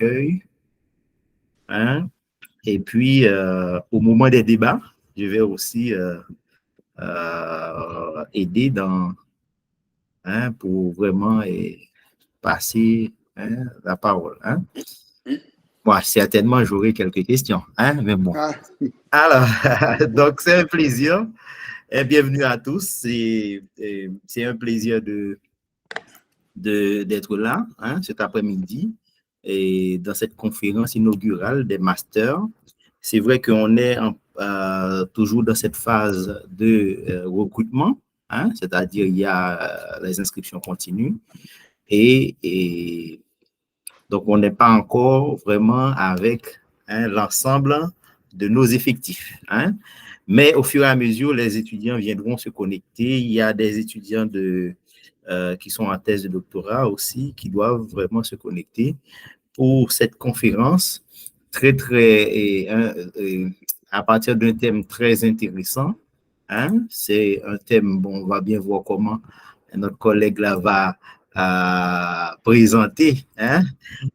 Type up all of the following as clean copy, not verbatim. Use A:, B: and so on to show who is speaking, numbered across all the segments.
A: l'accueil. Hein? Et puis, au moment des débats, je vais aussi aider pour vraiment passer la parole. Hein? Moi, certainement, j'aurai quelques questions, hein, mais bon.
B: Ah.
A: Alors, donc, c'est un plaisir. Et bienvenue à tous. C'est un plaisir d'être là cet après-midi et dans cette conférence inaugurale des masters. C'est vrai qu'on est toujours dans cette phase de recrutement, c'est-à-dire il y a les inscriptions continues et donc on n'est pas encore vraiment avec l'ensemble de nos effectifs. Mais au fur et à mesure, les étudiants viendront se connecter. Il y a des étudiants qui sont en thèse de doctorat aussi, qui doivent vraiment se connecter pour cette conférence à partir d'un thème très intéressant. C'est un thème, bon, on va bien voir comment notre collègue là va présenter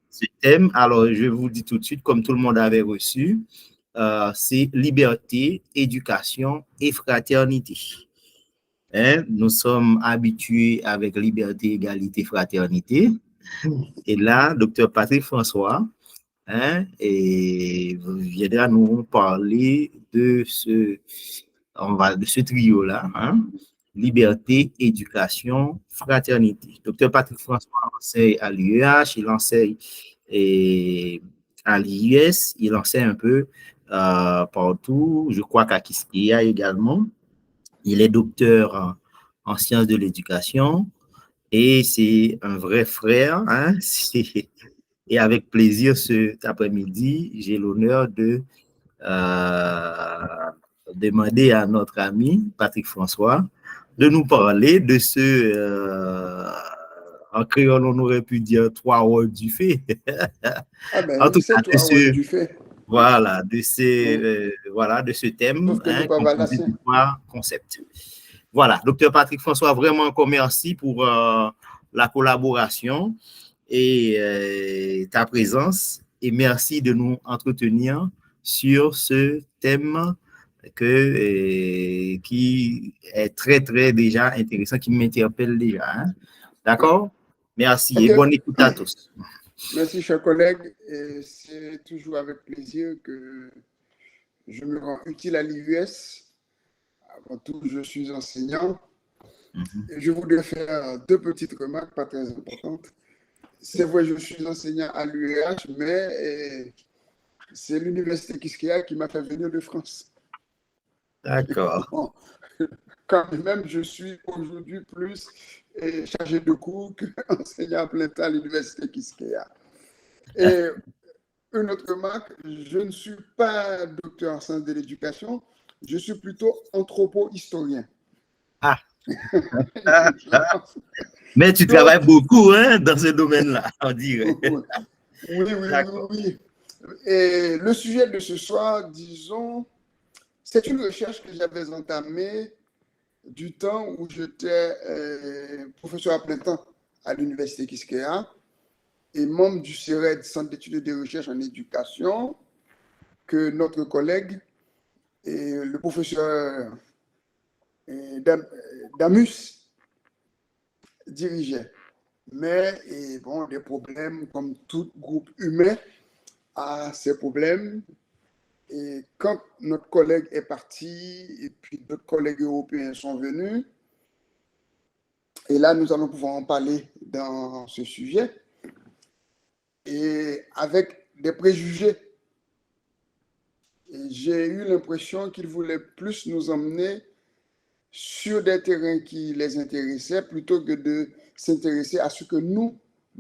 A: ce thème. Alors, je vous dis tout de suite, comme tout le monde avait reçu, c'est liberté, éducation et fraternité. Nous sommes habitués avec liberté, égalité, fraternité. Et là, docteur Patrick François viendra nous parler de ce trio-là, liberté, éducation, fraternité. Docteur Patrick François enseigne à l'UEH, il enseigne à l'IUS, il enseigne un peu partout, je crois qu'à Quisqueya également. Il est docteur en sciences de l'éducation et c'est un vrai frère. Et avec plaisir, cet après-midi, j'ai l'honneur de demander à notre ami Patrick François de nous parler de en créole, on aurait pu dire 3 heures du fait.
B: Ah ben,
A: En tout cas,
B: du fait.
A: Voilà, de ce thème, composé de 3 concepts. Voilà, docteur Patrick François, vraiment encore merci pour la collaboration et ta présence. Et merci de nous entretenir sur ce thème qui est très, très déjà intéressant, qui m'interpelle déjà. D'accord? Merci et bonne écoute à tous.
B: Merci, chers collègues. C'est toujours avec plaisir que je me rends utile à l'IUS. Avant tout, je suis enseignant. Et je voudrais faire 2 petites remarques, pas très importantes. C'est vrai, je suis enseignant à l'UEH, mais c'est l'université Quisqueya qui m'a fait venir de France.
A: D'accord.
B: Bon, quand même, je suis aujourd'hui plus chargé de cours qu'enseignant à plein temps à l'université Quisqueya. Et une autre remarque, je ne suis pas docteur en sciences de l'éducation, je suis plutôt anthropo-historien.
A: Ah. Mais tu travailles beaucoup dans ce domaine-là, on dirait.
B: Oui. Et le sujet de ce soir, disons, c'est une recherche que j'avais entamée du temps où j'étais professeur à plein temps à l'université Quisqueya et membre du CERED, Centre d'études et de recherche en éducation, que notre collègue, le professeur Damus, dirigeait. Mais, bon, des problèmes, comme tout groupe humain a ses problèmes. Et quand notre collègue est parti, et puis d'autres collègues européens sont venus, et là, nous allons pouvoir en parler dans ce sujet, et avec des préjugés. J'ai eu l'impression qu'ils voulaient plus nous emmener sur des terrains qui les intéressaient plutôt que de s'intéresser à ce que nous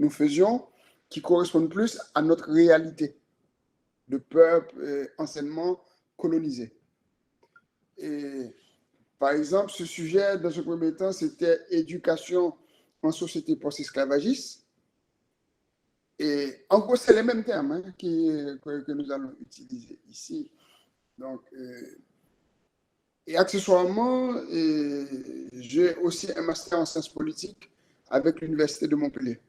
B: faisions, qui correspondent plus à notre réalité de peuple anciennement colonisé. Et par exemple, ce sujet, dans ce premier temps, c'était éducation en société post-esclavagiste. Et en gros, c'est les mêmes termes que nous allons utiliser ici. Donc, et accessoirement, j'ai aussi un master en sciences politiques avec l'Université de Montpellier.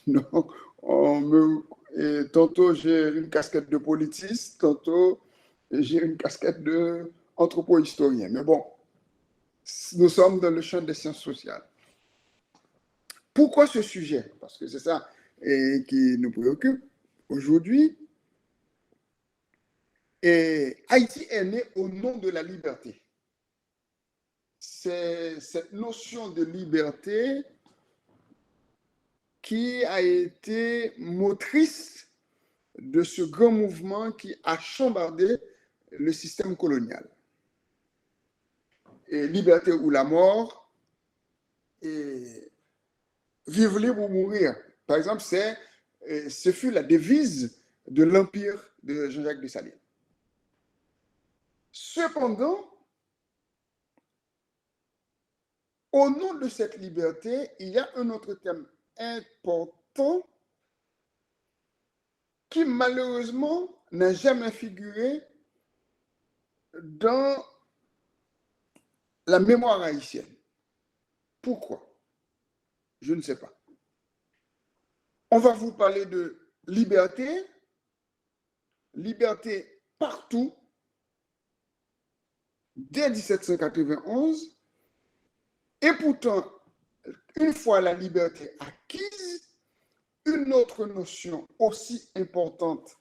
B: Donc, on me Et tantôt, j'ai une casquette de politiste, tantôt, j'ai une casquette d'anthropo-historien. Mais bon, nous sommes dans le champ des sciences sociales. Pourquoi ce sujet? Parce que c'est ça qui nous préoccupe aujourd'hui. Et Haïti est né au nom de la liberté. C'est cette notion de liberté qui a été motrice de ce grand mouvement qui a chambardé le système colonial. Et liberté ou la mort, et vivre libre ou mourir. Par exemple, ce fut la devise de l'empire de Jean-Jacques Dessalines. Cependant, au nom de cette liberté, il y a un autre thème important qui malheureusement n'a jamais figuré dans la mémoire haïtienne. Pourquoi? Je ne sais pas. On va vous parler de liberté, liberté partout, dès 1791, et pourtant, une fois la liberté acquise, une autre notion aussi importante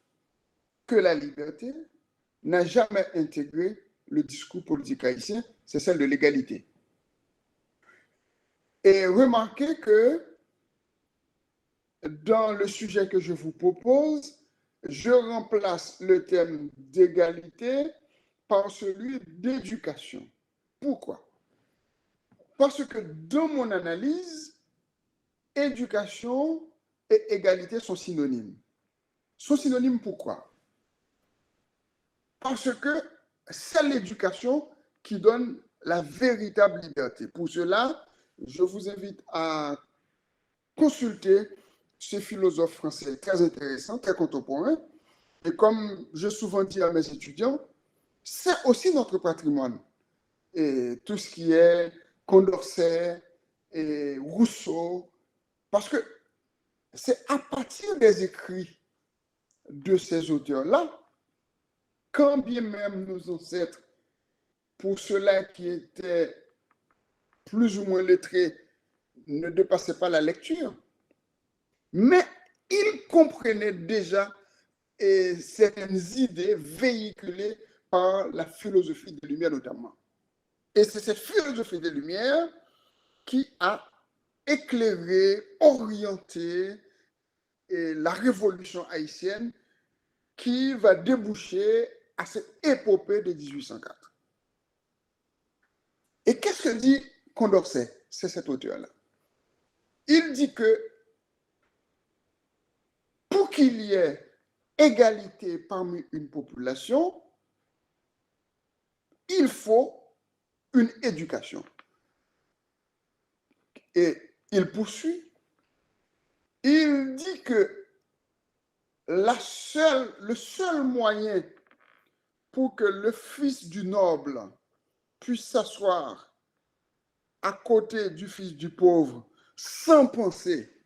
B: que la liberté n'a jamais intégré le discours politique haïtien, c'est celle de l'égalité. Et remarquez que dans le sujet que je vous propose, je remplace le thème d'égalité par celui d'éducation. Pourquoi? Parce que dans mon analyse, éducation et égalité sont synonymes. Sont synonymes pourquoi? Parce que c'est l'éducation qui donne la véritable liberté. Pour cela, je vous invite à consulter ce philosophe français très intéressant, très contemporain. Et comme je souvent dis à mes étudiants, c'est aussi notre patrimoine. Et tout ce qui est Condorcet et Rousseau, parce que c'est à partir des écrits de ces auteurs-là, quand bien même nos ancêtres, pour ceux-là qui étaient plus ou moins lettrés, ne dépassaient pas la lecture, mais ils comprenaient déjà certaines idées véhiculées par la philosophie des Lumières notamment. Et c'est cette philosophie des Lumières qui a éclairé, orienté la révolution haïtienne qui va déboucher à cette épopée de 1804. Et qu'est-ce que dit Condorcet? C'est cet auteur-là. Il dit que pour qu'il y ait égalité parmi une population, il faut une éducation. Et il poursuit, il dit que le seul moyen pour que le fils du noble puisse s'asseoir à côté du fils du pauvre sans penser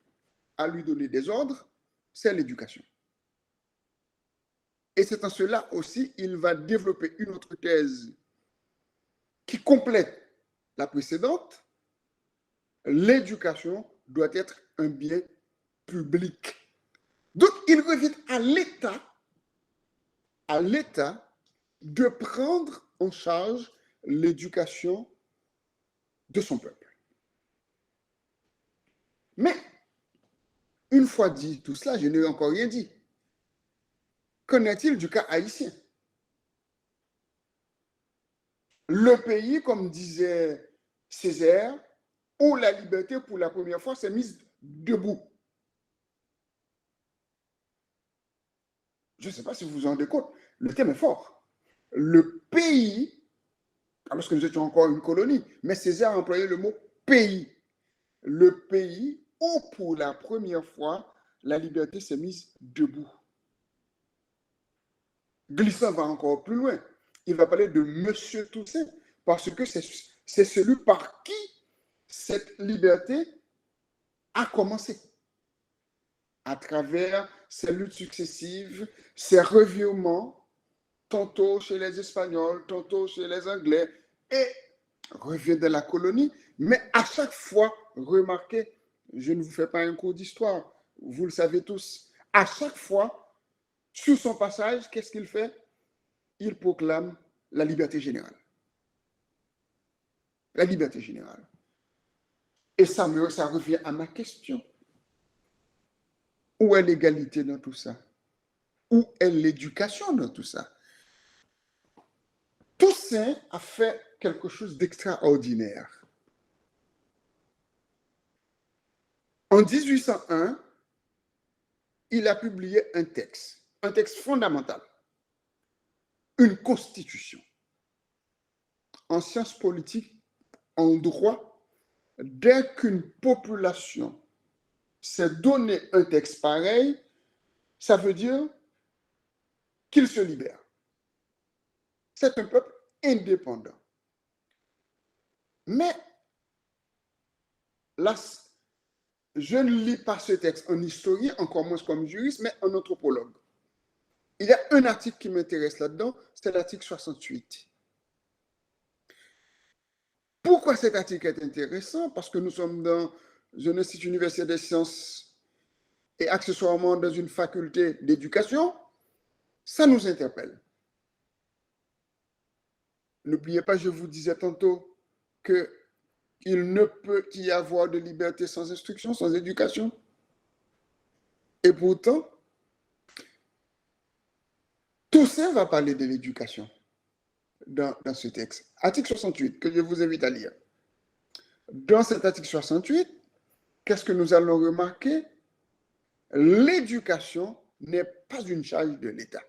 B: à lui donner des ordres, c'est l'éducation. Et c'est en cela aussi, il va développer une autre thèse qui complète la précédente. L'éducation doit être un bien public. Donc, il revient à l'État de prendre en charge l'éducation de son peuple. Mais, une fois dit tout cela, je n'ai encore rien dit. Qu'en est-il du cas haïtien? Le pays, comme disait Césaire, où la liberté, pour la première fois, s'est mise debout. Je ne sais pas si vous vous en rendez compte, le thème est fort. Le pays, alors que nous étions encore une colonie, mais Césaire a employé le mot pays. Le pays où, pour la première fois, la liberté s'est mise debout. Glissant va encore plus loin. Il va parler de Monsieur Toussaint, parce que c'est celui par qui cette liberté a commencé. à travers ces luttes successives, ces revirements, tantôt chez les Espagnols, tantôt chez les Anglais, et revient de la colonie. Mais à chaque fois, remarquez, je ne vous fais pas un cours d'histoire, vous le savez tous, à chaque fois, sur son passage, qu'est-ce qu'il fait? Il proclame la liberté générale. La liberté générale. Et ça revient à ma question. Où est l'égalité dans tout ça? Où est l'éducation dans tout ça? Toussaint a fait quelque chose d'extraordinaire. En 1801, il a publié un texte fondamental, une constitution. En sciences politiques, en droit, dès qu'une population s'est donné un texte pareil, ça veut dire qu'il se libère. C'est un peuple indépendant. Mais là, je ne lis pas ce texte en historien, encore moins comme juriste, mais en anthropologue. Il y a un article qui m'intéresse là-dedans, c'est l'article 68. Pourquoi cet article est intéressant? Parce que nous sommes dans un institut universitaire des sciences et accessoirement dans une faculté d'éducation. Ça nous interpelle. N'oubliez pas, je vous disais tantôt qu'il ne peut y avoir de liberté sans instruction, sans éducation. Et pourtant, Toussaint va parler de l'éducation dans ce texte. Article 68, que je vous invite à lire. Dans cet article 68, qu'est-ce que nous allons remarquer? L'éducation n'est pas une charge de l'État.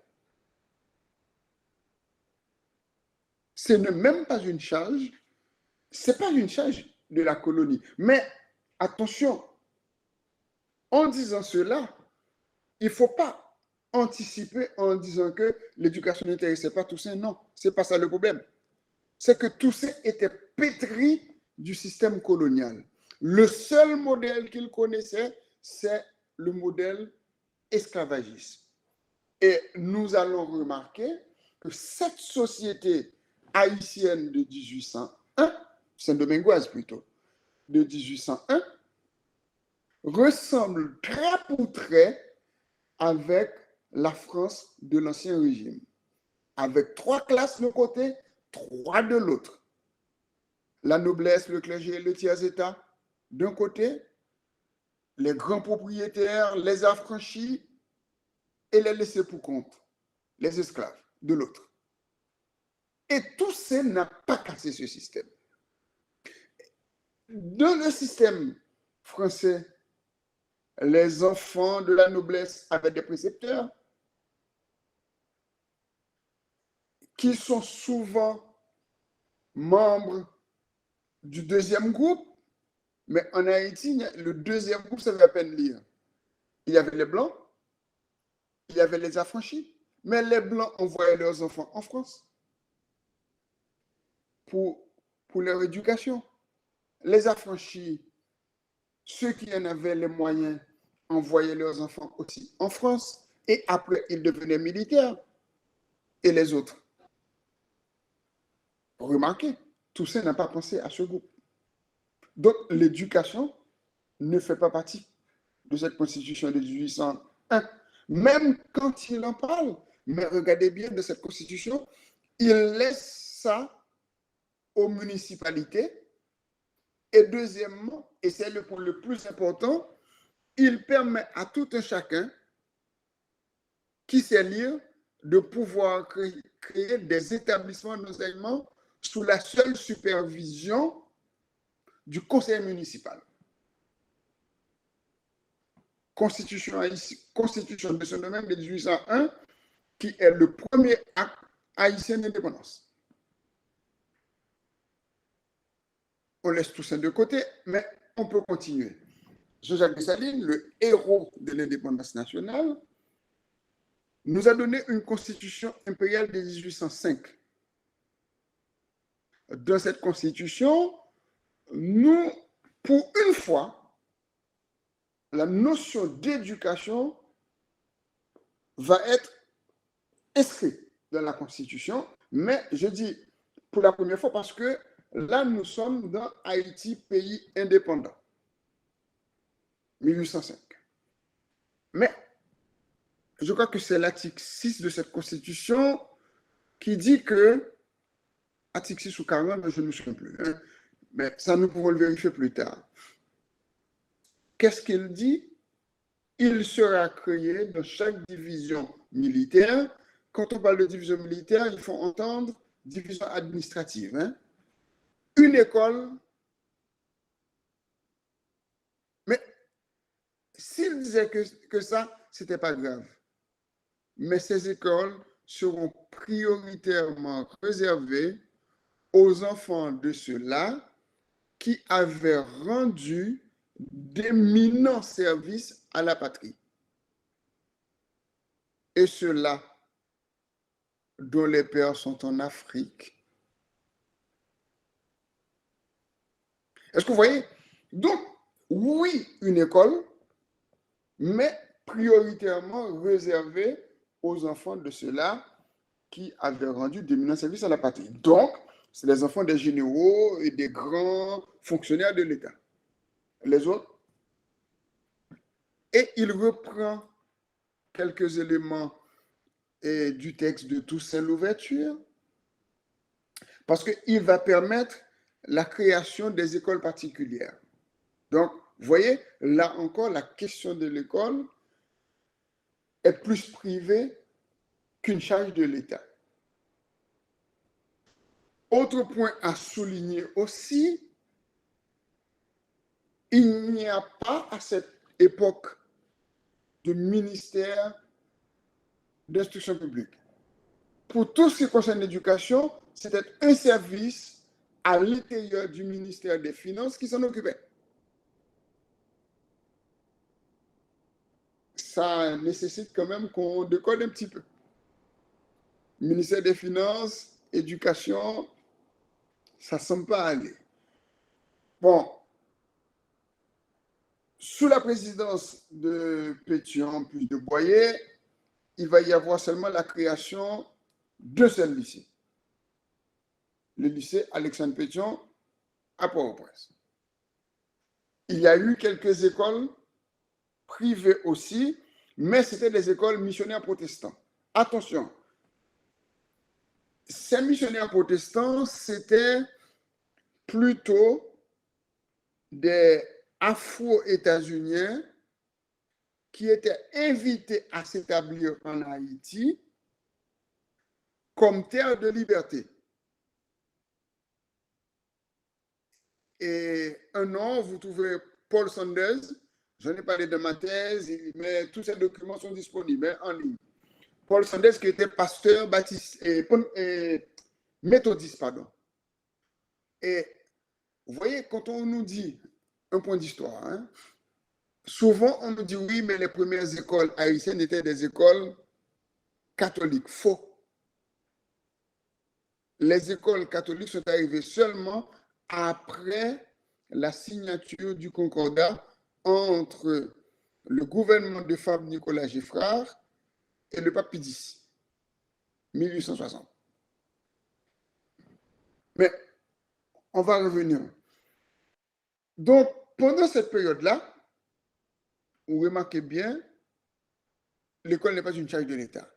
B: Ce n'est même pas une charge, c'est pas une charge de la colonie. Mais attention, en disant cela, il ne faut pas anticiper en disant que l'éducation n'intéressait pas Toussaint. Non, ce n'est pas ça le problème. C'est que Toussaint était pétri du système colonial. Le seul modèle qu'il connaissait, c'est le modèle esclavagiste. Et nous allons remarquer que cette société haïtienne de 1801, saint-domingoise plutôt, de 1801, ressemble trait pour trait avec la France de l'Ancien Régime, avec 3 classes d'un côté, 3 de l'autre. La noblesse, le clergé et le tiers-état d'un côté, les grands propriétaires, les affranchis et les laissés pour compte, les esclaves de l'autre. Et Toussaint n'a pas cassé ce système. Dans le système français, les enfants de la noblesse avaient des précepteurs qui sont souvent membres du deuxième groupe, mais en Haïti, le deuxième groupe, ça veut à peine lire. Il y avait les Blancs, il y avait les affranchis, mais les Blancs envoyaient leurs enfants en France pour leur éducation. Les affranchis, ceux qui en avaient les moyens, envoyaient leurs enfants aussi en France, et après, ils devenaient militaires. Et les autres. Remarquez, Toussaint n'a pas pensé à ce groupe. Donc, l'éducation ne fait pas partie de cette constitution de 1801. Même quand il en parle, mais regardez bien de cette constitution, il laisse ça aux municipalités. Et deuxièmement, et c'est le point le plus important, il permet à tout un chacun qui sait lire de pouvoir créer des établissements d'enseignement sous la seule supervision du conseil municipal. Constitution de ce domaine de 1801, qui est le premier acte haïtien d'indépendance. On laisse tout ça de côté, mais on peut continuer. Jean-Jacques Dessalines, le héros de l'indépendance nationale, nous a donné une constitution impériale de 1805. Dans cette constitution, nous, pour une fois, la notion d'éducation va être inscrite dans la Constitution, mais je dis pour la première fois parce que là, nous sommes dans Haïti, pays indépendant, 1805. Mais je crois que c'est l'article 6 de cette Constitution qui dit que, article 6 ou 40, je ne me souviens plus, hein, mais ça nous pourrons le vérifier plus tard. Qu'est-ce qu'il dit? Il sera créé dans chaque division militaire. Quand on parle de division militaire, il faut entendre division administrative. Hein? Une école. Mais s'il disait que ça, ce n'était pas grave. Mais ces écoles seront prioritairement réservées aux enfants de ceux-là qui avaient rendu d'éminents services à la patrie. Et ceux-là dont les pères sont en Afrique. Est-ce que vous voyez? Donc, oui, une école, mais prioritairement réservée aux enfants de ceux-là qui avaient rendu d'éminents services à la patrie. Donc, c'est les enfants des généraux et des grands fonctionnaires de l'État. Les autres. Et il reprend quelques éléments du texte de Toussaint Louverture, parce qu'il va permettre la création des écoles particulières. Donc, vous voyez, là encore, la question de l'école est plus privée qu'une charge de l'État. Autre point à souligner aussi, il n'y a pas à cette époque de ministère d'instruction publique. Pour tout ce qui concerne l'éducation, c'était un service à l'intérieur du ministère des Finances qui s'en occupait. Ça nécessite quand même qu'on décode un petit peu. Ministère des Finances, éducation, ça ne semble pas aller. Bon, sous la présidence de Pétion puis de Boyer, il va y avoir seulement la création d'un seul lycée. Le lycée Alexandre Pétion à Port-au-Prince. Il y a eu quelques écoles privées aussi, mais c'était des écoles missionnaires protestants. Attention, ces missionnaires protestants, c'était plutôt des Afro-États-Uniens qui étaient invités à s'établir en Haïti comme terre de liberté. Et un nom, vous trouvez Paul Sanders, j'en ai parlé de ma thèse, mais tous ces documents sont disponibles en ligne. Paul Sanders qui était pasteur baptiste, méthodiste, pardon. Et vous voyez, quand on nous dit un point d'histoire, hein, souvent on nous dit oui, mais les premières écoles haïtiennes étaient des écoles catholiques. Faux. Les écoles catholiques sont arrivées seulement après la signature du concordat entre le gouvernement de Fabre Nicolas Geffrard et le pape Pie X, 1860. Mais on va revenir. Donc, pendant cette période-là, vous remarquez bien, l'école n'est pas une charge de l'État.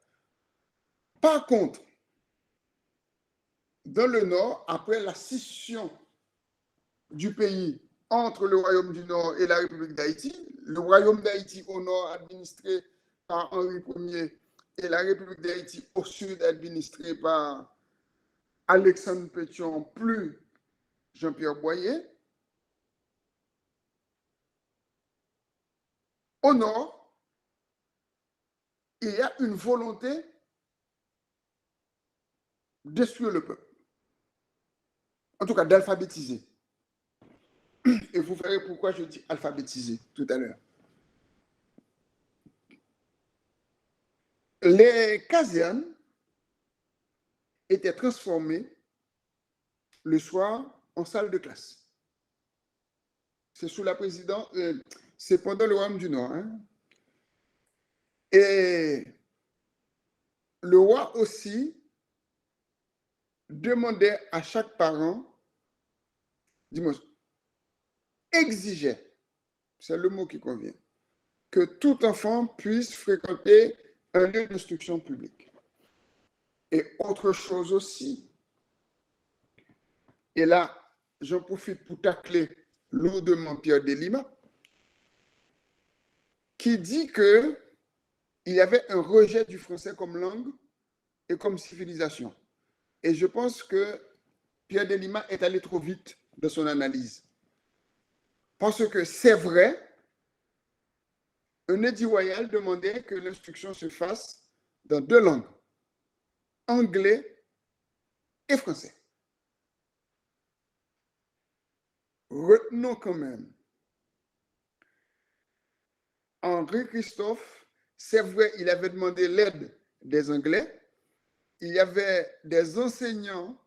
B: Par contre, dans le Nord, après la scission du pays entre le Royaume du Nord et la République d'Haïti, le Royaume d'Haïti au nord administré par Henri Ier et la République d'Haïti au sud administrée par Alexandre Pétion plus Jean-Pierre Boyer. Au nord, il y a une volonté d'instruire le peuple, en tout cas d'alphabétiser. Et vous verrez pourquoi je dis alphabétiser tout à l'heure. Les casernes étaient transformées le soir en salle de classe. C'est sous la présidence, c'est pendant le royaume du Nord. Hein. Et le roi aussi demandait à chaque parent, dis-moi, exigeait, c'est le mot qui convient, que tout enfant puisse fréquenter un lieu d'instruction publique. Et autre chose aussi, et là, j'en profite pour tacler lourdement Pierre Delima, qui dit qu'il y avait un rejet du français comme langue et comme civilisation. Et je pense que Pierre Delima est allé trop vite dans son analyse. Parce que c'est vrai, un édit royal demandait que l'instruction se fasse dans 2 langues, anglais et français. Retenons quand même, Henri Christophe, c'est vrai, il avait demandé l'aide des Anglais, il y avait des enseignants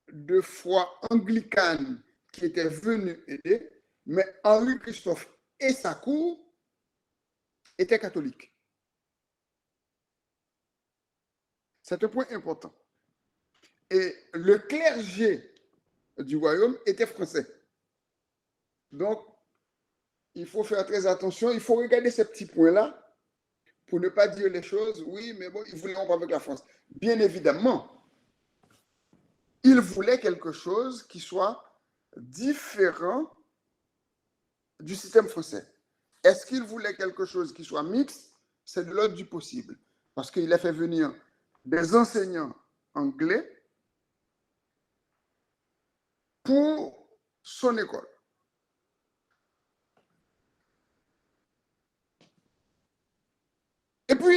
B: de foi anglicane qui étaient venus aider, mais Henri Christophe et sa cour étaient catholiques. C'est un point important. Et le clergé du royaume était français. Donc, il faut faire très attention. Il faut regarder ces petits points-là pour ne pas dire les choses. Oui, mais bon, ils voulaient rompre avec la France. Bien évidemment, ils voulaient quelque chose qui soit différent du système français. Est-ce qu'ils voulaient quelque chose qui soit mixte? C'est de l'ordre du possible. Parce qu'il a fait venir des enseignants anglais pour son école. Et puis,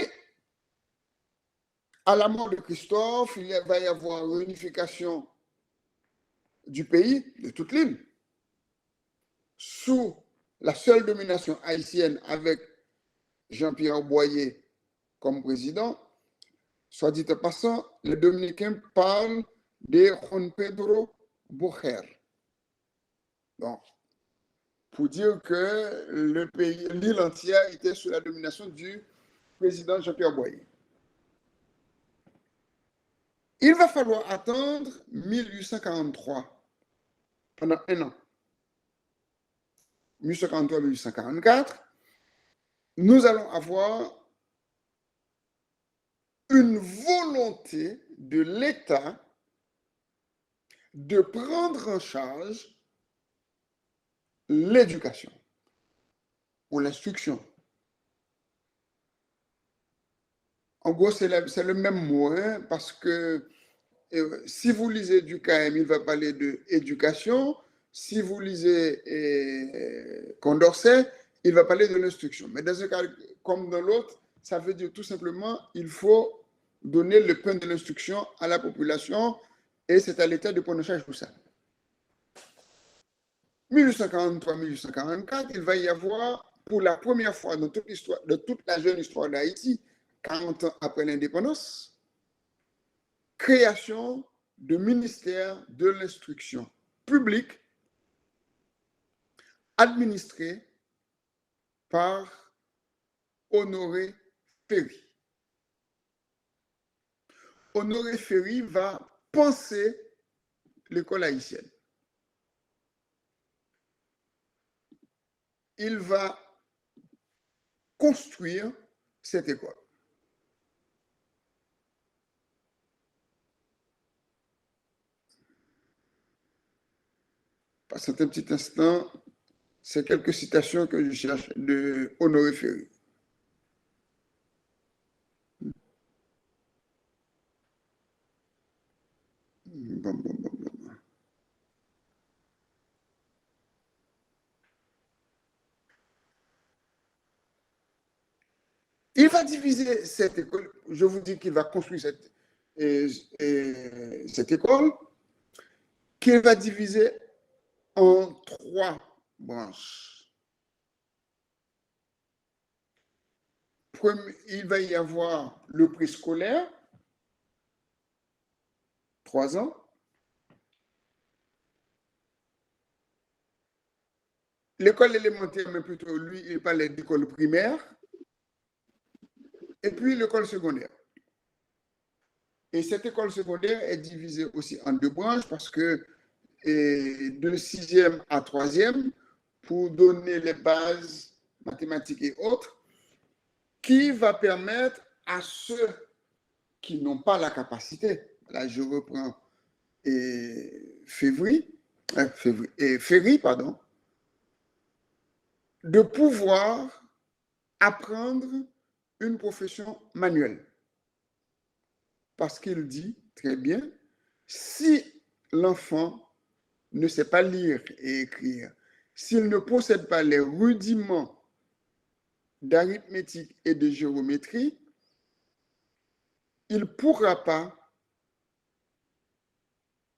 B: à la mort de Christophe, il va y avoir une réunification du pays, de toute l'île, sous la seule domination haïtienne avec Jean-Pierre Boyer comme président. Soit dit en passant, les Dominicains parlent de Juan Pedro Bojer. Donc, pour dire que le pays, l'île entière était sous la domination du président Jean-Pierre Boyer. Il va falloir attendre 1843, pendant 1 an. 1843-1844, nous allons avoir une volonté de l'État de prendre en charge l'éducation ou l'instruction. En gros, c'est le même mot, hein, parce que si vous lisez Durkheim, il va parler d'éducation. Si vous lisez Condorcet, il va parler de l'instruction. Mais dans un cas comme dans l'autre, ça veut dire tout simplement il faut donner le pain de l'instruction à la population et c'est à l'État de prendre en charge tout ça. 1843-1844, il va y avoir pour la première fois dans toute la jeune histoire d'Haïti, 40 ans après l'indépendance, création de ministère de l'instruction publique administré par Honoré Ferry. Honoré Ferry va penser l'école haïtienne. Il va construire cette école. Passez un petit instant, c'est quelques citations que je cherche de Honoré Ferry. Bon. Il va diviser cette école, je vous dis qu'il va construire cette école, qu'il va diviser en 3 branches. Il va y avoir le préscolaire, 3 ans. l'école élémentaire, mais plutôt lui, il parlait d'école primaire, et puis l'école secondaire. Et cette école secondaire est divisée aussi en deux branches parce que de 6e à 3e, pour donner les bases mathématiques et autres, qui va permettre à ceux qui n'ont pas la capacité, là je reprends Ferry, pardon, de pouvoir apprendre une profession manuelle. Parce qu'il dit très bien, si l'enfant ne sait pas lire et écrire, s'il ne possède pas les rudiments d'arithmétique et de géométrie, il ne pourra pas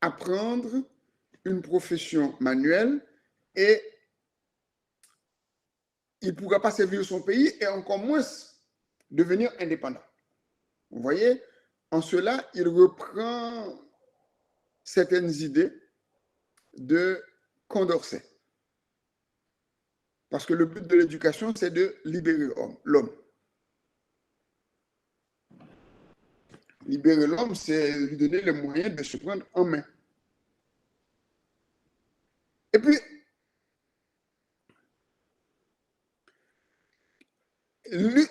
B: apprendre une profession manuelle et il ne pourra pas servir son pays et encore moins devenir indépendant. Vous voyez, en cela, il reprend certaines idées de Condorcet. Parce que le but de l'éducation, c'est de libérer l'homme. Libérer l'homme, c'est lui donner les moyens de se prendre en main. Et puis, l'une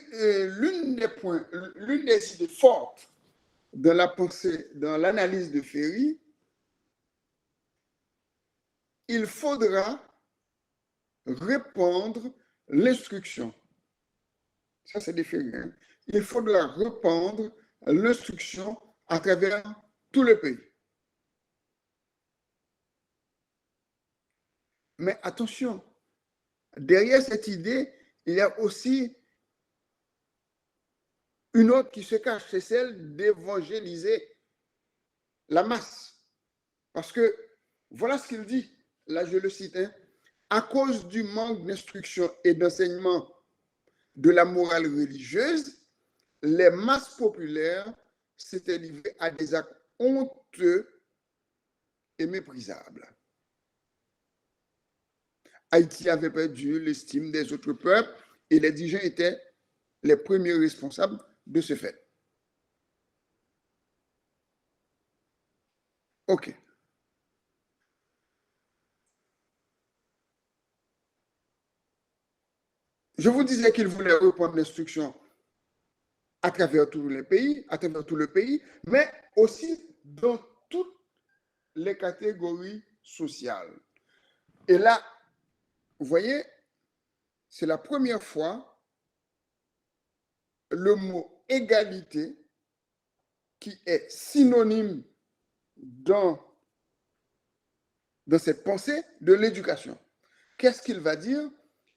B: des idées fortes dans la pensée, dans l'analyse de Ferry, il faudra répandre l'instruction. Ça, c'est des Ferry. Hein? Il faudra répandre l'instruction à travers tout le pays. Mais attention, derrière cette idée, il y a aussi une autre qui se cache, c'est celle d'évangéliser la masse. Parce que voilà ce qu'il dit, là je le cite, hein, à cause du manque d'instruction et d'enseignement de la morale religieuse, les masses populaires s'étaient livrées à des actes honteux et méprisables. Haïti avait perdu l'estime des autres peuples et les dirigeants étaient les premiers responsables de ce fait. OK. Je vous disais qu'il voulait reprendre l'instruction à travers tout le pays, mais aussi dans toutes les catégories sociales. Et là, vous voyez, c'est la première fois le mot égalité qui est synonyme dans cette pensée de l'éducation. Qu'est-ce qu'il va dire?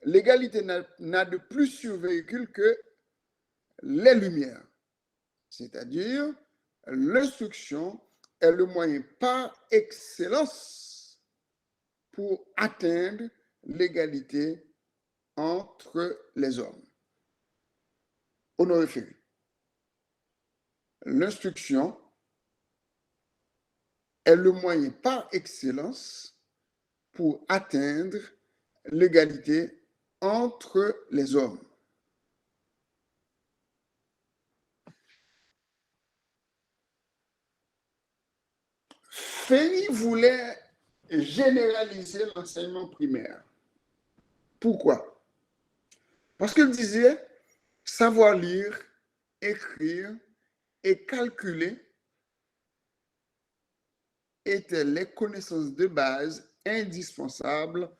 B: L'égalité n'a de plus sur véhicule que les lumières, c'est-à-dire l'instruction est le moyen par excellence pour atteindre l'égalité entre les hommes. Honoré Ferry. L'instruction est le moyen par excellence pour atteindre l'égalité entre les hommes. Ferry voulait généraliser l'enseignement primaire. Pourquoi? Parce qu'il disait savoir lire, écrire et calculer étaient les connaissances de base indispensables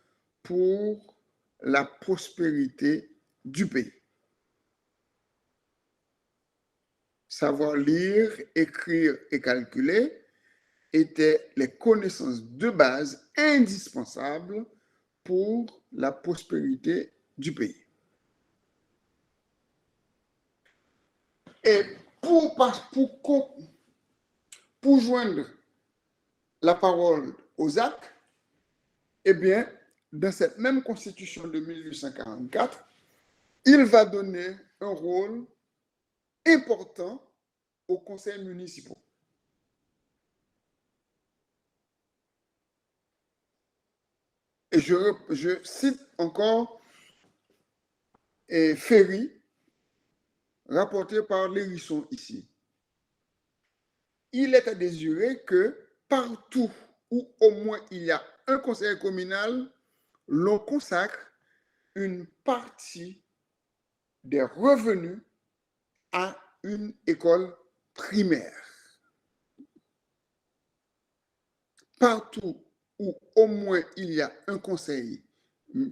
B: pour la prospérité du pays. Savoir lire, écrire et calculer étaient les connaissances de base indispensables pour la prospérité du pays. Et pour joindre la parole aux actes, eh bien, dans cette même constitution de 1844, il va donner un rôle important aux conseils municipaux. Et je cite encore Ferry, rapporté par l'Hérisson ici. Il est à désirer que partout où au moins il y a un conseil communal, l'on consacre une partie des revenus à une école primaire. Partout où au moins il y a un conseil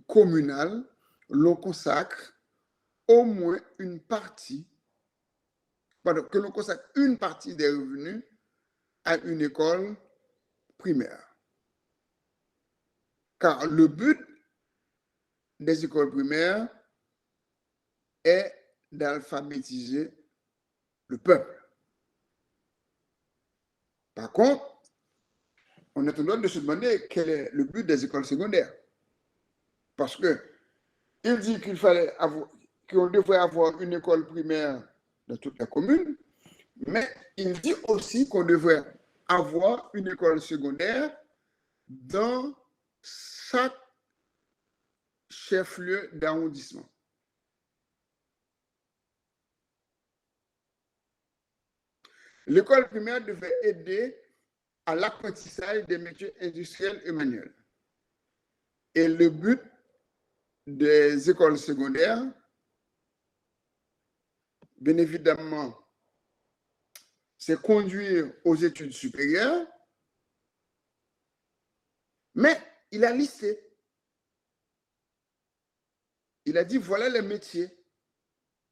B: communal, l'on consacre au moins une partie, pardon, que l'on consacre une partie des revenus à une école primaire. Car le but des écoles primaires est d'alphabétiser le peuple. Par contre, on est en train de se demander quel est le but des écoles secondaires. Parce que il dit qu'on devrait avoir une école primaire dans toute la commune, mais il dit aussi qu'on devrait avoir une école secondaire dans chaque chef-lieu d'arrondissement. L'école primaire devait aider à l'apprentissage des métiers industriels et manuels. Et le but des écoles secondaires, bien évidemment, c'est conduire aux études supérieures, mais il a listé. Il a dit, voilà les métiers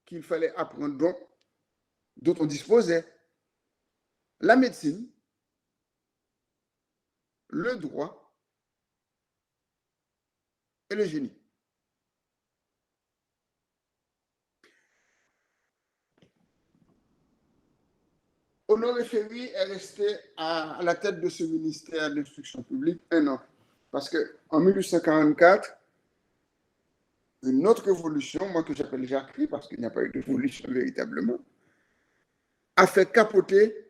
B: qu'il fallait apprendre, dont on disposait. La médecine, le droit et le génie. Honoré Ferry est resté à la tête de ce ministère de l'Instruction publique 1 an. Parce qu'en 1844, une autre révolution, moi que j'appelle Jacquerie, parce qu'il n'y a pas eu de révolution véritablement, a fait capoter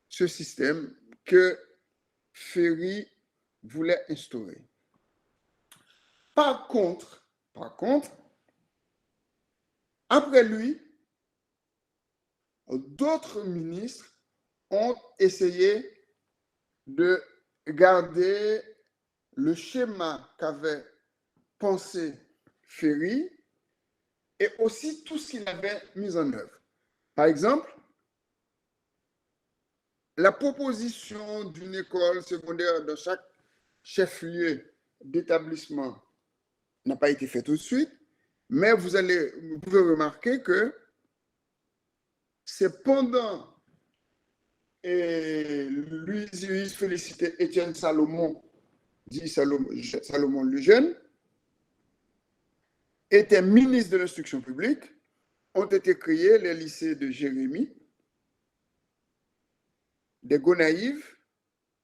B: ce système que Ferry voulait instaurer. Par contre, après lui, d'autres ministres ont essayé de garder le schéma qu'avait pensé Ferry et aussi tout ce qu'il avait mis en œuvre. Par exemple, la proposition d'une école secondaire dans chaque chef-lieu d'établissement n'a pas été faite tout de suite, mais vous pouvez remarquer que c'est pendant Louis Félicité Étienne Salomon, dit Salomon le Jeune, était ministre de l'Instruction publique, ont été créés les lycées de Jérémie, des Gonaïves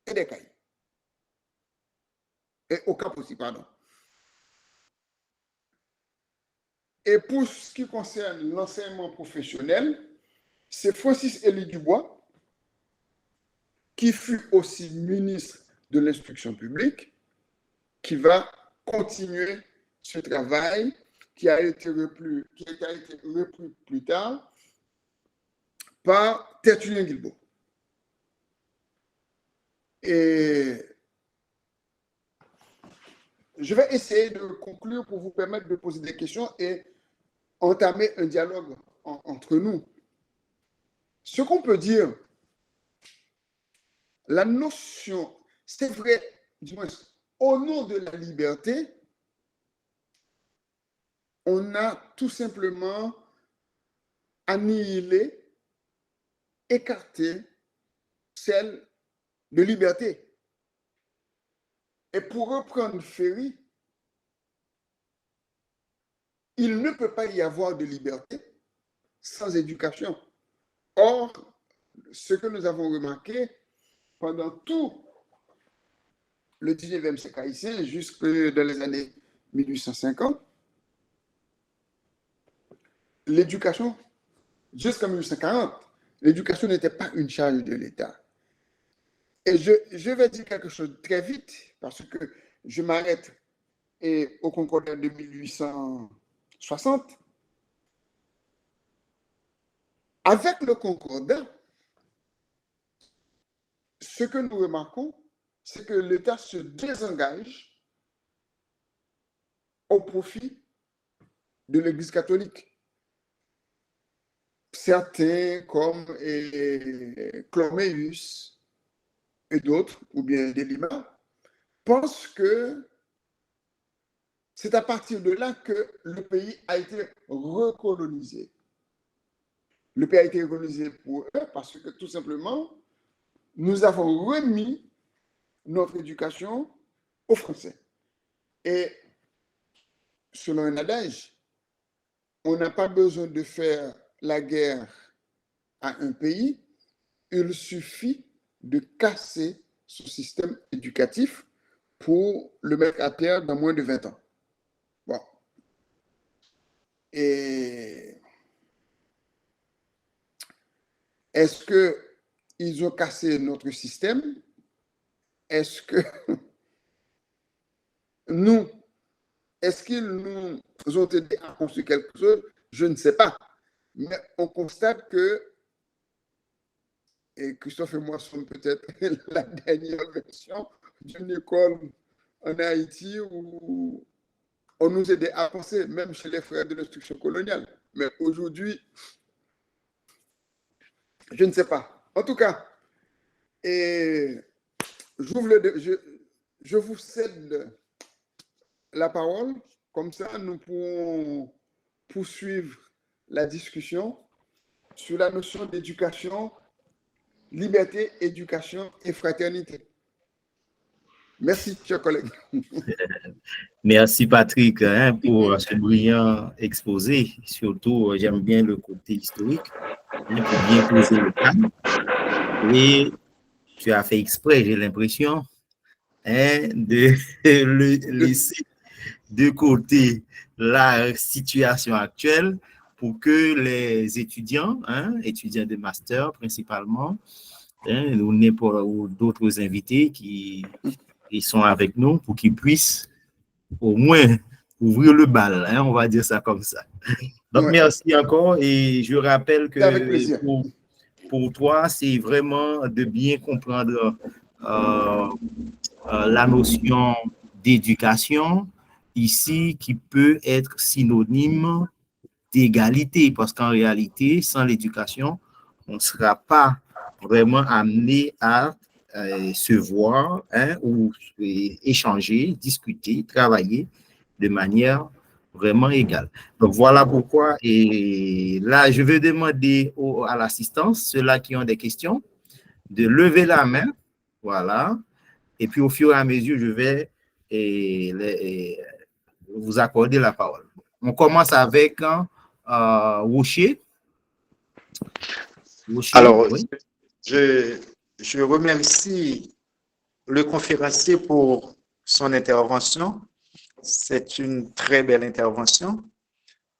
B: et des Cailles. Et au Cap aussi, pardon. Et pour ce qui concerne l'enseignement professionnel, c'est Francis Élie Dubois, qui fut aussi ministre de l'Instruction publique, qui va continuer ce travail qui a été repris plus tard par Tertullien Guilbault. Et je vais essayer de conclure pour vous permettre de poser des questions et entamer un dialogue entre nous. Ce qu'on peut dire, la notion, c'est vrai, du moins, au nom de la liberté, on a tout simplement annihilé, écarté celle de liberté. Et pour reprendre Ferry, il ne peut pas y avoir de liberté sans éducation. Or, ce que nous avons remarqué pendant tout le 19e siècle haïtien, jusque dans les années 1850, l'éducation, jusqu'en 1840, l'éducation n'était pas une charge de l'État. Et je vais dire quelque chose très vite, parce que je m'arrête et au Concordat de 1860. Avec le Concordat, ce que nous remarquons, c'est que l'État se désengage au profit de l'Église catholique. Certains, comme Chloméus et d'autres, ou bien Delima, pensent que c'est à partir de là que le pays a été recolonisé. Le pays a été recolonisé pour eux parce que tout simplement, nous avons remis notre éducation aux Français. Et selon un adage, on n'a pas besoin de faire la guerre à un pays, il suffit de casser son système éducatif pour le mettre à terre dans moins de 20 ans. Bon. Et est-ce qu'ils ont cassé notre système? Est-ce que est-ce qu'ils nous ont aidé à construire quelque chose? Je ne sais pas. Mais on constate que, et Christophe et moi sommes peut-être la dernière version d'une école en Haïti où on nous aidait à penser, même chez les frères de l'instruction coloniale. Mais aujourd'hui, je ne sais pas. En tout cas, et je vous cède la parole. Comme ça, nous pourrons poursuivre la discussion sur la notion d'éducation, liberté, éducation et fraternité. Merci, chers collègues.
A: Merci Patrick pour ce brillant exposé. Surtout, j'aime bien le côté historique pour bien poser le cadre. Et tu as fait exprès, j'ai l'impression, de laisser de côté la situation actuelle pour que les étudiants, étudiants de master principalement, ou d'autres invités qui sont avec nous pour qu'ils puissent au moins ouvrir le bal, on va dire ça comme ça. Donc, merci encore et je rappelle que
B: avec plaisir.
A: Pour toi, c'est vraiment de bien comprendre la notion d'éducation ici qui peut être synonyme d'égalité parce qu'en réalité, sans l'éducation, on ne sera pas vraiment amené à se voir ou échanger, discuter, travailler de manière vraiment égale. Donc, voilà pourquoi. Et là, je vais demander à l'assistance, ceux-là qui ont des questions, de lever la main. Voilà. Et puis, au fur et à mesure, je vais vous accorder la parole. On commence avec Rocher.
C: Alors,
A: oui.
C: je remercie le conférencier pour son intervention. C'est une très belle intervention.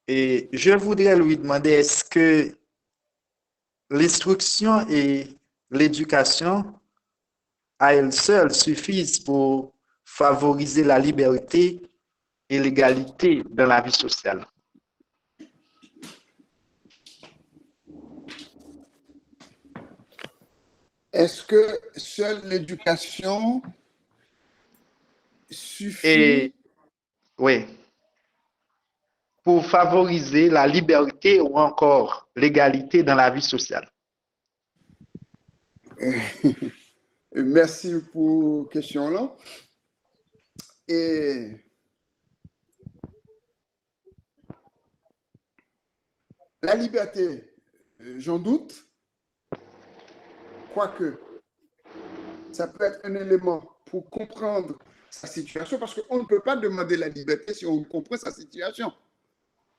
C: Et je voudrais lui demander, est-ce que l'instruction et l'éducation à elles seules suffisent pour favoriser la liberté et l'égalité dans la vie sociale?
B: Est-ce que seule l'éducation suffit?
C: Et oui, pour favoriser la liberté ou encore l'égalité dans la vie sociale.
B: Merci pour la question là. Et la liberté, j'en doute, quoique ça peut être un élément pour comprendre sa situation, parce qu'on ne peut pas demander la liberté si on comprend sa situation.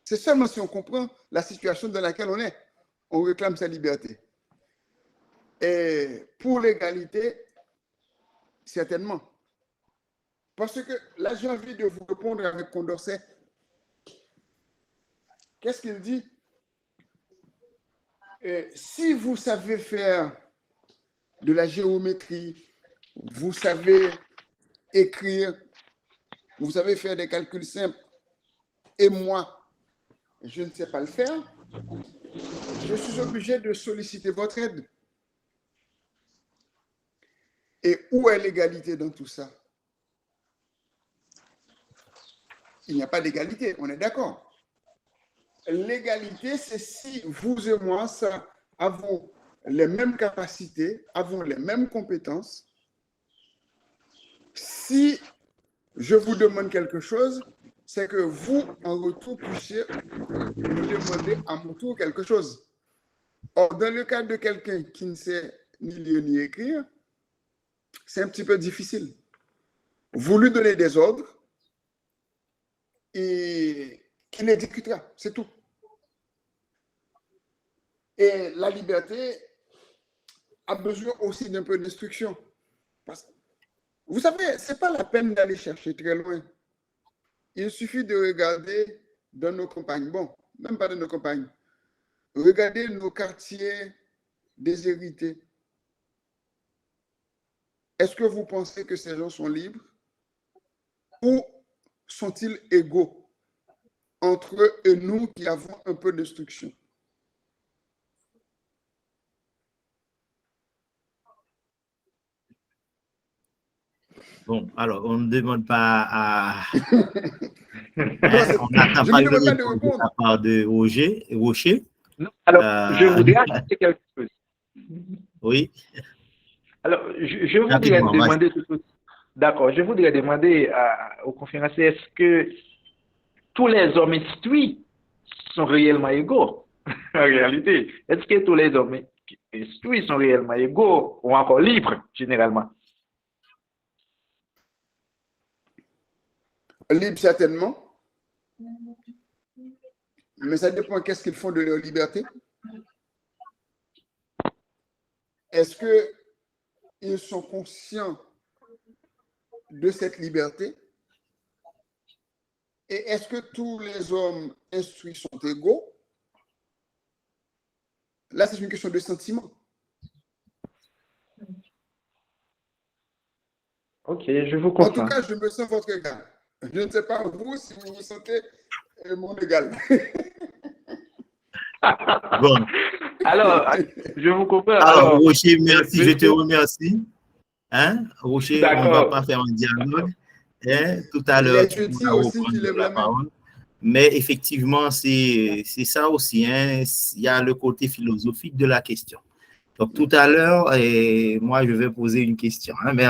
B: C'est seulement si on comprend la situation dans laquelle on réclame sa liberté. Et pour l'égalité, certainement. Parce que là, j'ai envie de vous répondre avec Condorcet. Qu'est-ce qu'il dit? Si vous savez faire de la géométrie, vous savez écrire vous savez faire des calculs simples, et moi, je ne sais pas le faire, je suis obligé de solliciter votre aide. Et où est l'égalité dans tout ça? Il n'y a pas d'égalité, on est d'accord. L'égalité, c'est si vous et moi avons les mêmes capacités, avons les mêmes compétences. Si je vous demande quelque chose, c'est que vous, en retour, puissiez me demander à mon tour quelque chose. Or, dans le cas de quelqu'un qui ne sait ni lire ni écrire, c'est un petit peu difficile. Vous lui donnez des ordres et qu'il exécutera, c'est tout. Et la liberté a besoin aussi d'un peu d'instruction. Vous savez, ce n'est pas la peine d'aller chercher très loin. Il suffit de regarder dans nos campagnes, bon, même pas dans nos campagnes, regardez nos quartiers déshérités. Est-ce que vous pensez que ces gens sont libres ou sont-ils égaux entre eux et nous qui avons un peu d'instruction?
A: Bon, alors, on ne demande pas à...
B: Non,
A: on n'attend
B: je
A: pas
B: ne
A: une
B: demande pas de
A: réponse de
B: répondre.
A: la part de Rocher.
D: Non, alors, je voudrais ajouter quelque chose.
A: Oui.
D: Alors, je voudrais
A: Rapidement, vas-y.
D: demander d'accord, je voudrais demander aux conférenciers, est-ce que tous les hommes instruits sont réellement égaux? En réalité, est-ce que tous les hommes instruits sont réellement égaux ou encore libres, généralement?
B: Libres, certainement. Mais ça dépend qu'est-ce qu'ils font de leur liberté. Est-ce qu'ils sont conscients de cette liberté? Et est-ce que tous les hommes instruits sont égaux? Là, c'est une question de sentiment.
D: Ok, je vous
B: En tout
D: comprends.
B: cas, je me sens votre égal. Je ne sais pas vous si vous vous sentez mon égal.
A: Bon.
D: Alors, je vous comprends.
A: Alors, Rocher, merci, je te
D: monsieur-
A: remercie. Hein? Rocher, on ne va
D: D'accord.
A: pas faire un dialogue. Hein? Tout à
B: Il y
A: l'heure,
B: a
A: tu
B: Jeudi
A: pourras
B: aussi qui
A: reprendre
B: lève
A: la
B: la main.
A: parole. Mais effectivement, c'est ça aussi. Hein? Il y a le côté philosophique de la question. Donc, tout à l'heure, moi, je vais poser une question, hein, mais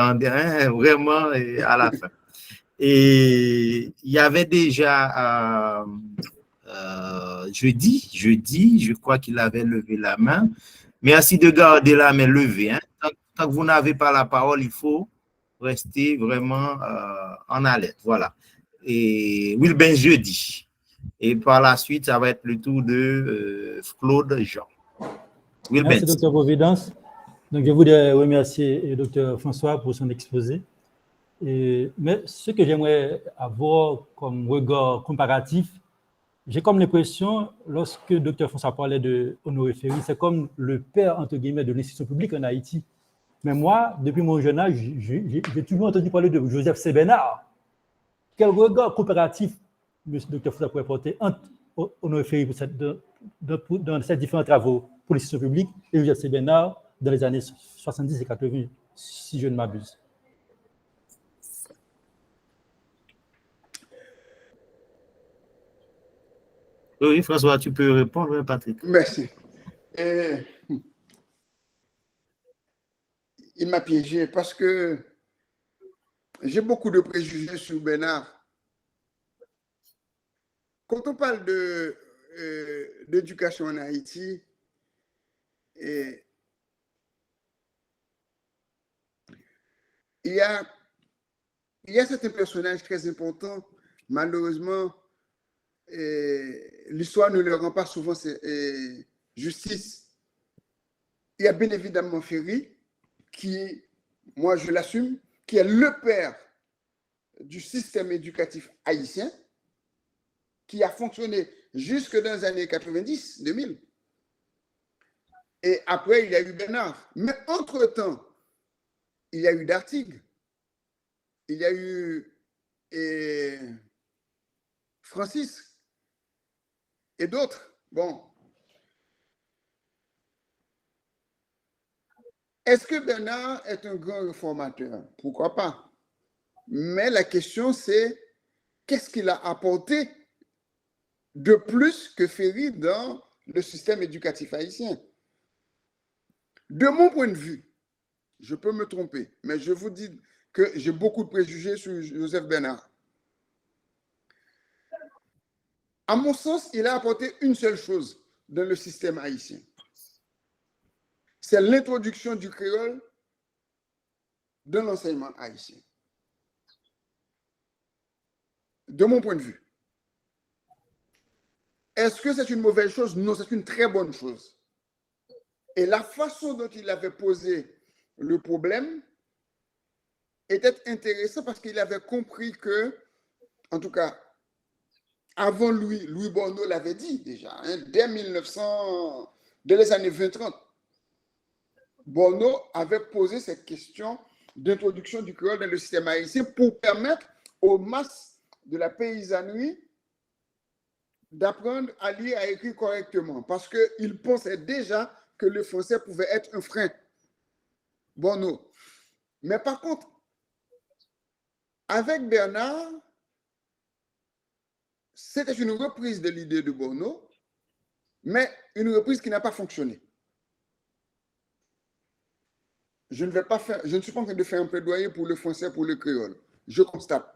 A: vraiment à la fin. Et il y avait déjà jeudi, je crois qu'il avait levé la main. Merci de garder la main levée. Hein. Tant que vous n'avez pas la parole, il faut rester vraiment en alerte. Voilà. Et Wilben jeudi. Et par la suite, ça va être le tour de Claude Jean. Wilben.
E: Merci, Dr. Providence. Donc, je voudrais remercier Dr. François pour son exposé. Mais ce que j'aimerais avoir comme regard comparatif, j'ai comme l'impression, lorsque Dr. François parlait de Honoré Ferry, c'est comme le père, entre guillemets, de l'institution publique en Haïti. Mais moi, depuis mon jeune âge, j'ai toujours entendu parler de Joseph C. Bénard. Quel regard comparatif M. Dr. François pourrait porter entre Honoré Ferry dans ses différents travaux pour l'institution publique et Joseph C. Bénard dans les années 70 et 80, si je ne m'abuse.
A: Oui, François, tu peux répondre, Patrick.
B: Merci. Il m'a piégé parce que j'ai beaucoup de préjugés sur Bénard. Quand on parle d'éducation en Haïti, il y a certains personnages très importants. Malheureusement, l'histoire ne leur rend pas souvent justice. Il y a bien évidemment Ferry, qui, moi je l'assume, qui est le père du système éducatif haïtien, qui a fonctionné jusque dans les années 90, 2000. Et après, il y a eu Bénard. Mais entre-temps, il y a eu Dartigue, il y a eu et Francis et d'autres. Bon. Est-ce que Bernard est un grand réformateur? Pourquoi pas? Mais la question, c'est qu'est-ce qu'il a apporté de plus que Ferry dans le système éducatif haïtien? De mon point de vue, je peux me tromper, mais je vous dis que j'ai beaucoup de préjugés sur Joseph Bernard. À mon sens, il a apporté une seule chose dans le système haïtien. C'est l'introduction du créole dans l'enseignement haïtien. De mon point de vue. Est-ce que c'est une mauvaise chose? Non, c'est une très bonne chose. Et la façon dont il avait posé le problème était intéressante parce qu'il avait compris que, en tout cas, avant lui, Louis Borneau l'avait dit déjà, hein, dès les années 20-30, Borneau avait posé cette question d'introduction du créole dans le système haïtien pour permettre aux masses de la paysannerie d'apprendre à lire et à écrire correctement parce qu'il pensait déjà que le français pouvait être un frein. Borneau. Mais par contre, avec Bernard, c'était une reprise de l'idée de Borneau, mais une reprise qui n'a pas fonctionné. Je ne suis pas en train de faire un plaidoyer pour le français, pour le créole. Je constate.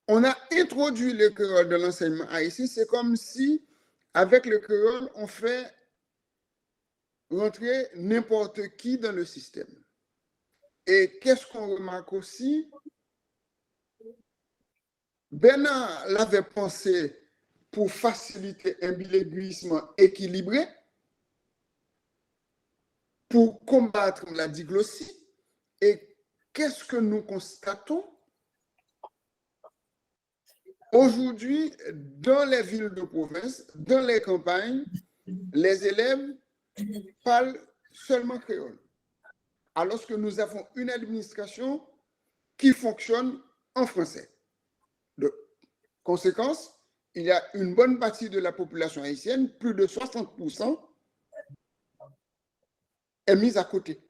B: On a introduit le créole dans l'enseignement haïtien. C'est comme si, avec le créole, on fait rentrer n'importe qui dans le système. Et qu'est-ce qu'on remarque aussi? Bernard l'avait pensé pour faciliter un bilinguisme équilibré, pour combattre la diglossie. Et qu'est-ce que nous constatons? Aujourd'hui, dans les villes de province, dans les campagnes, les élèves parlent seulement créole. Alors que nous avons une administration qui fonctionne en français. De conséquence, il y a une bonne partie de la population haïtienne, plus de 60%, est mise à côté.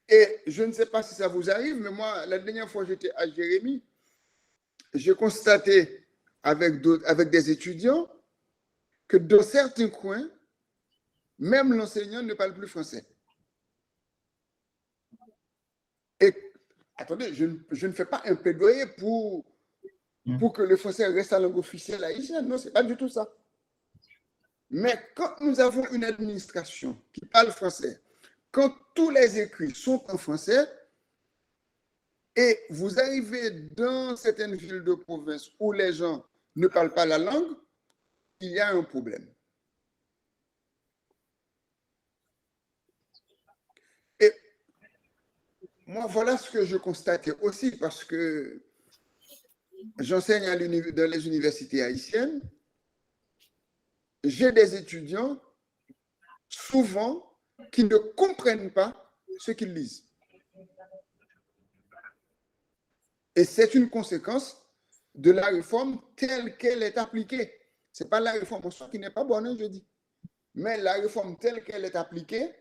B: Et je ne sais pas si ça vous arrive, mais moi, la dernière fois que j'étais à Jérémie, j'ai constaté avec des étudiants que dans certains coins, même l'enseignant ne parle plus français. Et attendez, je ne fais pas un plaidoyer pour que le français reste la langue officielle haïtienne. Non, ce n'est pas du tout ça. Mais quand nous avons une administration qui parle français, quand tous les écrits sont en français, et vous arrivez dans certaines villes de province où les gens ne parlent pas la langue, il y a un problème. Et moi, voilà ce que je constatais aussi parce que j'enseigne dans les universités haïtiennes. J'ai des étudiants, souvent, qui ne comprennent pas ce qu'ils lisent. Et c'est une conséquence de la réforme telle qu'elle est appliquée. Ce n'est pas la réforme pour soi qui n'est pas bonne, je dis. Mais la réforme telle qu'elle est appliquée,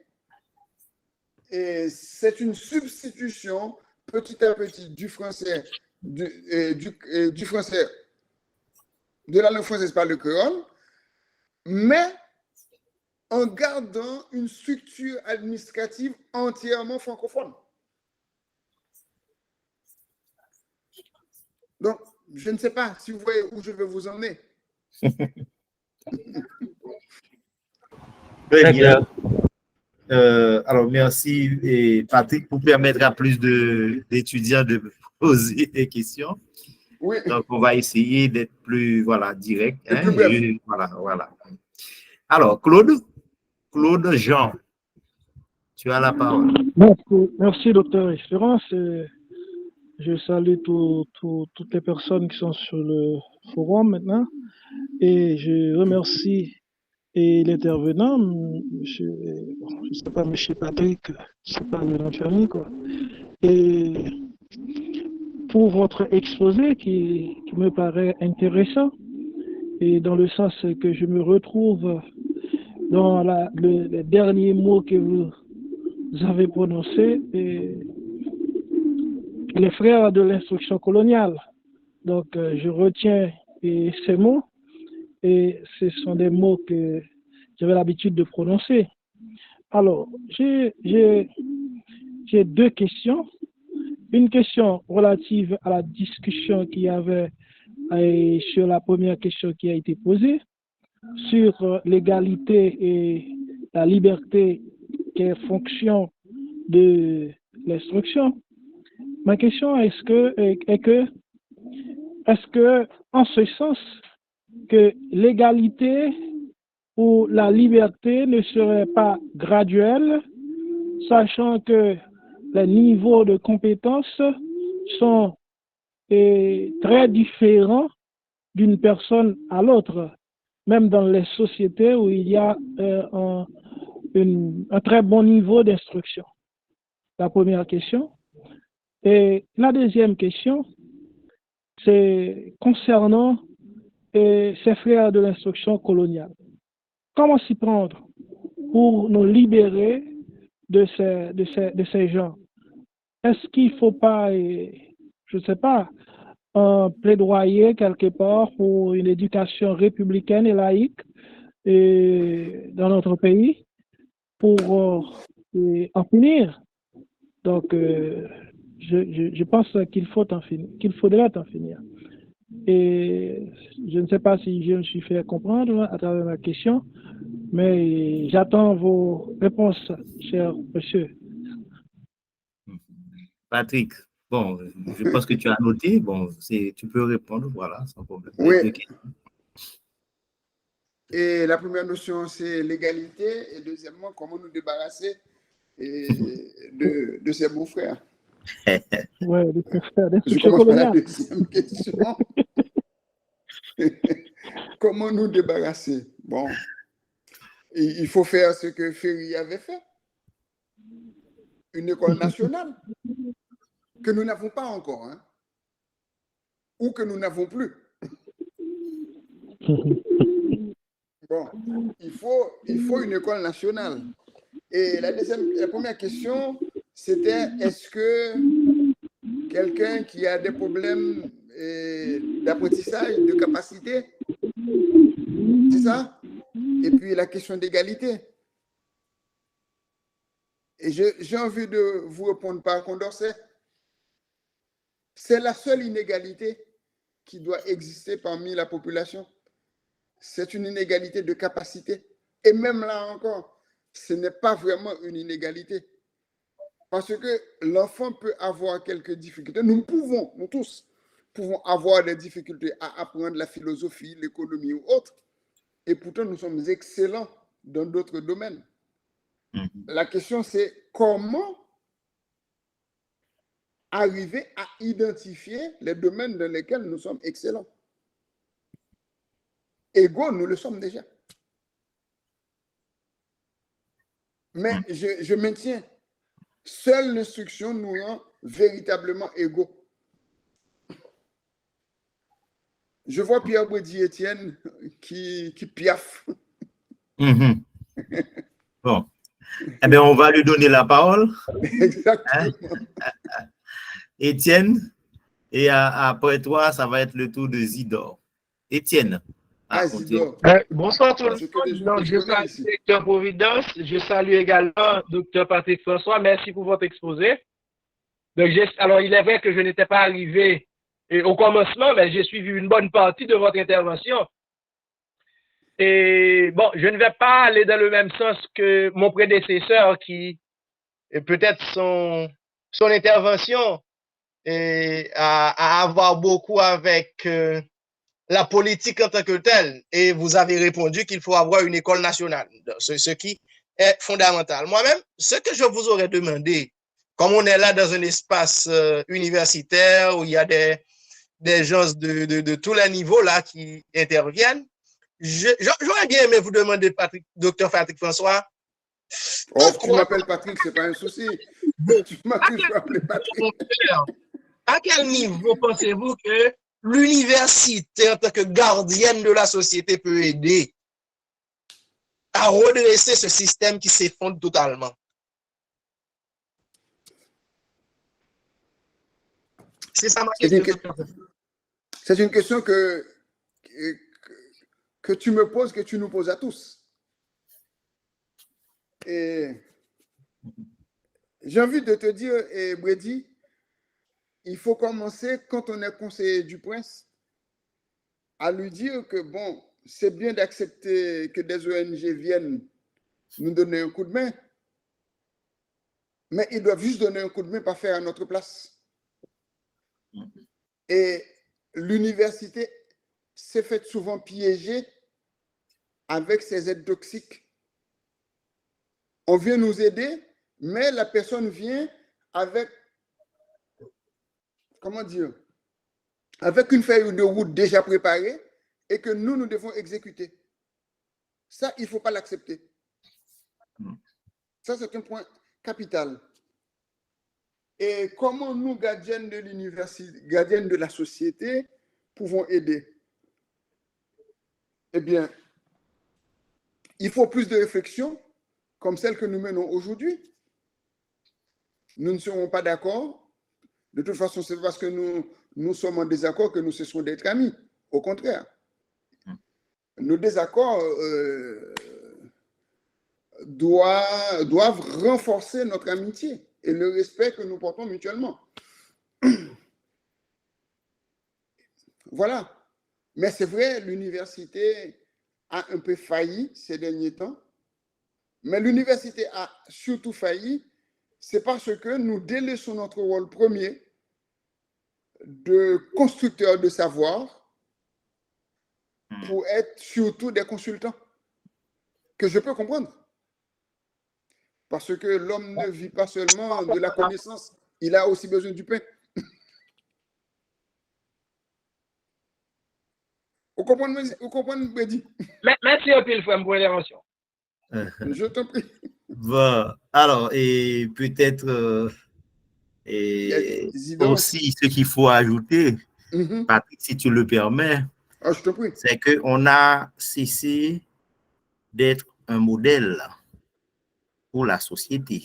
B: c'est une substitution petit à petit du français, du français, de la langue française par le créole, mais en gardant une structure administrative entièrement francophone. Donc, je ne sais pas si vous voyez où je veux vous emmener.
A: Très bien. Alors, merci Patrick pour permettre à plus d'étudiants de poser des questions.
B: Oui.
A: Donc, on va essayer d'être plus direct. Hein,
B: plus bref.
A: Voilà. Alors, Claude Jean, tu as la parole.
F: Merci docteur Espérance. Je salue toutes les personnes qui sont sur le forum maintenant et je remercie Et l'intervenant, monsieur, bon, je ne sais pas, monsieur Patrick, je ne sais pas le nom de famille, quoi. Et pour votre exposé qui me paraît intéressant, et dans le sens que je me retrouve dans les derniers mots que vous avez prononcés, et les frères de l'instruction coloniale. Donc, je retiens ces mots, et ce sont des mots que j'avais l'habitude de prononcer. Alors, j'ai deux questions. Une question relative à la discussion qu'il y avait sur la première question qui a été posée, sur l'égalité et la liberté qui est fonction de l'instruction. Ma question est que, en ce sens, que l'égalité ou la liberté ne serait pas graduelle, sachant que les niveaux de compétences sont très différents d'une personne à l'autre, même dans les sociétés où il y a un très bon niveau d'instruction. La première question. Et la deuxième question, c'est concernant ces frères de l'instruction coloniale. Comment s'y prendre pour nous libérer de ces gens? Est-ce qu'il ne faut pas, je ne sais pas, un plaidoyer quelque part pour une éducation républicaine et laïque dans notre pays pour en finir? Donc, je pense qu'il faudrait en finir. Et je ne sais pas si je me suis fait comprendre à travers ma question, mais j'attends vos réponses, cher monsieur.
A: Patrick, bon, je pense que tu as noté. Bon, tu peux répondre, voilà, sans problème.
B: Oui. Et la première notion, c'est l'égalité. Et deuxièmement, comment nous débarrasser de ces beaux-frères.
F: Oui, de ces frères.
B: Je commence par la deuxième question. Comment nous débarrasser? Bon, il faut faire ce que Ferry avait fait. Une école nationale que nous n'avons pas encore, hein, ou que nous n'avons plus. Bon, il faut une école nationale. Et la première question, c'était est-ce que quelqu'un qui a des problèmes d'apprentissage, de capacité, c'est ça? Et puis la question d'égalité. Et j'ai envie de vous répondre par Condorcet. C'est la seule inégalité qui doit exister parmi la population. C'est une inégalité de capacité. Et même là encore, ce n'est pas vraiment une inégalité. Parce que l'enfant peut avoir quelques difficultés. Nous tous pouvons avoir des difficultés à apprendre la philosophie, l'économie ou autre. Et pourtant, nous sommes excellents dans d'autres domaines. La question, c'est comment arriver à identifier les domaines dans lesquels nous sommes excellents. Égaux, nous le sommes déjà. Mais je maintiens, seule l'instruction nous rend véritablement égaux. Je vois Pierre Bourdieu-Etienne qui piaffe.
A: Bon. Eh bien, on va lui donner la parole.
B: Exactement.
A: Étienne, et après toi, ça va être le tour de Zidore. Étienne.
B: Zidore.
D: Bonsoir tout le monde. Donc, je salue Directeur Providence. Je salue également Dr Patrick François. Merci pour votre exposé. Donc, alors, il est vrai que je n'étais pas arrivé au commencement, mais j'ai suivi une bonne partie de votre intervention. Et bon, je ne vais pas aller dans le même sens que mon prédécesseur qui, peut-être son intervention à avoir beaucoup avec la politique en tant que telle. Et vous avez répondu qu'il faut avoir une école nationale, ce qui est fondamental. Moi-même, ce que je vous aurais demandé, comme on est là dans un espace universitaire où il y a des gens de tous les niveaux là qui interviennent,
G: j'aurais bien aimé vous demander, Dr. Patrick François.
B: Oh, tu m'appelles Patrick, c'est pas un souci. Tu m'as toujours appelé Patrick.
G: À quel niveau pensez-vous que l'université, en tant que gardienne de la société, peut aider à redresser ce système qui s'effondre totalement? C'est ça ma question.
B: C'est une question que tu me poses, que tu nous poses à tous. Et j'ai envie de te dire, Brady, il faut commencer, quand on est conseiller du prince, à lui dire que, bon, c'est bien d'accepter que des ONG viennent nous donner un coup de main, mais ils doivent juste donner un coup de main, pas faire à notre place. Et l'université s'est faite souvent piéger avec ses aides toxiques. On vient nous aider, mais la personne vient avec, comment dire, avec une feuille de route déjà préparée et que nous devons exécuter. Ça, il ne faut pas l'accepter. Ça, c'est un point capital. Et comment nous, gardiennes de l'université, gardiennes de la société, pouvons aider? Eh bien, il faut plus de réflexion comme celle que nous menons aujourd'hui. Nous ne serons pas d'accord. De toute façon, c'est parce que nous sommes en désaccord que nous cessons d'être amis. Au contraire. Nos désaccords doivent renforcer notre amitié et le respect que nous portons mutuellement. Voilà. Mais c'est vrai, l'université a un peu failli ces derniers temps. Mais l'université a surtout failli, c'est parce que nous délaissons notre rôle premier de constructeur de savoir pour être surtout des consultants, que je peux comprendre. Parce que l'homme ne vit pas seulement de la connaissance, il a aussi besoin du pain. Vous comprenez, Bédi?
D: Merci un peu, frère, pour l'intervention.
B: Je t'en prie.
A: Bon, alors, et peut-être aussi ce qu'il faut ajouter, Patrick, si tu le permets,
B: je t'en prie.
A: C'est qu'on a cessé d'être un modèle pour la société.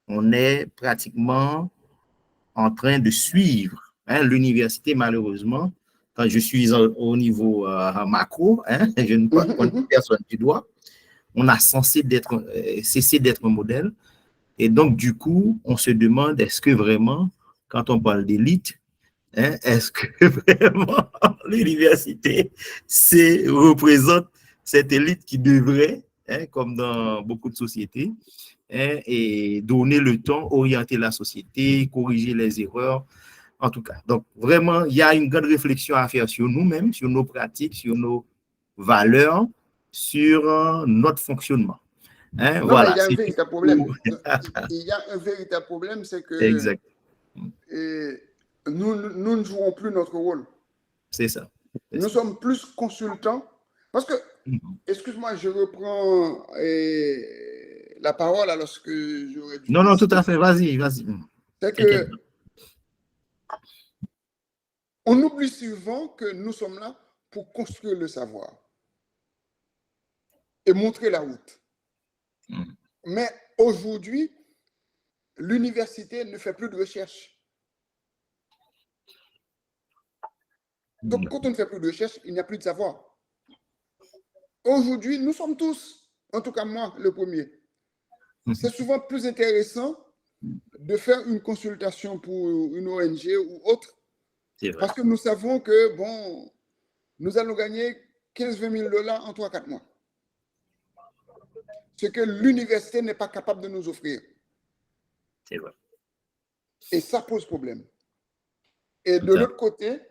A: On est pratiquement en train de suivre l'université, malheureusement. Quand je suis au niveau macro, je ne pointe personne du doigt, on a cessé d'être un modèle. Et donc, du coup, on se demande, est-ce que vraiment, quand on parle d'élite, est-ce que vraiment l'université représente cette élite qui devrait, comme dans beaucoup de sociétés, et donner le temps, orienter la société, corriger les erreurs, en tout cas. Donc, vraiment, il y a une grande réflexion à faire sur nous-mêmes, sur nos pratiques, sur nos valeurs, sur notre fonctionnement.
B: Non,
A: voilà.
B: Mais il y a un véritable problème. Il y a un véritable problème, c'est que
A: exact.
B: Nous ne jouons plus notre rôle.
A: C'est ça.
B: Nous sommes plus consultants. Parce que, excuse-moi, je reprends la parole alors que j'aurais dû...
A: Non, tout à fait. Vas-y.
B: C'est que on oublie souvent que nous sommes là pour construire le savoir et montrer la route. Mais aujourd'hui, l'université ne fait plus de recherche. Donc, quand on ne fait plus de recherche, il n'y a plus de savoir. Aujourd'hui, nous sommes tous, en tout cas moi, le premier. C'est souvent plus intéressant de faire une consultation pour une ONG ou autre, parce que nous savons que, bon, nous allons gagner 15-20 000 $ en 3-4 mois. Ce que l'université n'est pas capable de nous offrir.
A: C'est vrai.
B: Et ça pose problème. Et de l'autre côté,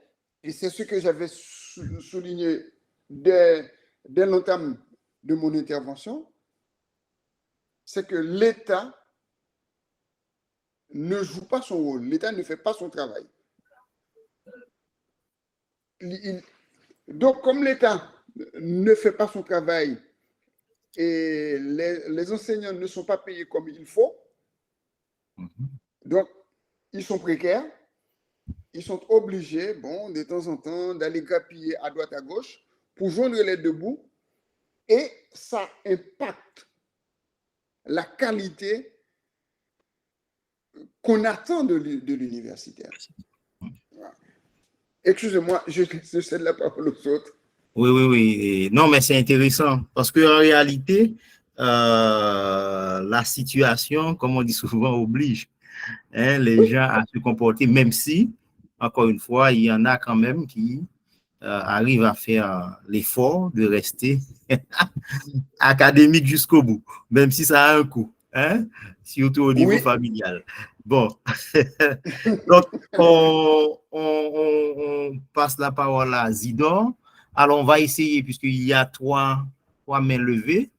B: et c'est ce que j'avais souligné dès l'entame de mon intervention, c'est que l'État ne joue pas son rôle. L'État ne fait pas son travail. Donc, comme l'État ne fait pas son travail et les enseignants ne sont pas payés comme il faut, donc ils sont précaires, ils sont obligés, bon, de temps en temps, d'aller grappiller à droite, à gauche pour joindre les deux bouts, et ça impacte la qualité qu'on attend de l'universitaire. Voilà. Excusez-moi, je cède la parole aux autres.
A: Oui, oui, oui. Non, mais c'est intéressant parce qu'en réalité, la situation, comme on dit souvent, oblige les gens à se comporter, même si, encore une fois, il y en a quand même qui arrivent à faire l'effort de rester académique jusqu'au bout, même si ça a un coût, surtout au niveau familial. Bon, donc on passe la parole à Zidore. Alors, on va essayer, puisqu'il y a trois mains levées.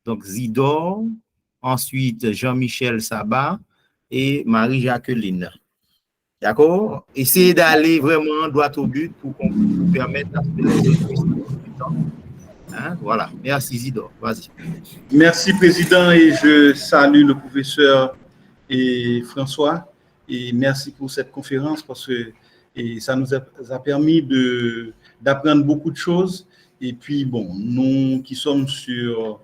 A: Donc, Zidore, ensuite Jean-Michel Sabat et Marie-Jacqueline. D'accord? Essayez d'aller vraiment droit au but pour qu'on vous permette à ce que les autres puissent voilà. Merci, Zidore. Vas-y.
H: Merci, Président, et je salue le professeur et François. Et merci pour cette conférence parce que ça nous a permis d'apprendre beaucoup de choses. Et puis, bon, nous qui sommes sur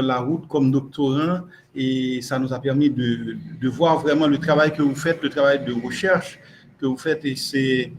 H: la route comme doctorants, et ça nous a permis de voir vraiment le travail que vous faites, le travail de recherche que vous faites, et c'est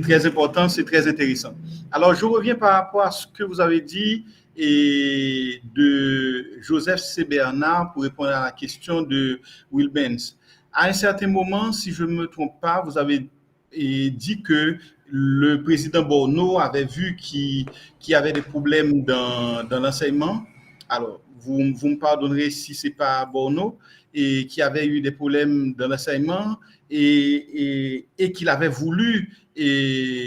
H: très important, c'est très intéressant. Alors, je reviens par rapport à ce que vous avez dit et de Joseph C. Bernard pour répondre à la question de Will Benz. À un certain moment, si je ne me trompe pas, vous avez dit que le président Borno avait vu qu'il y avait des problèmes dans l'enseignement. Alors, vous me pardonnerez si ce n'est pas Borno, et qu'il y avait eu des problèmes dans l'enseignement et qu'il avait voulu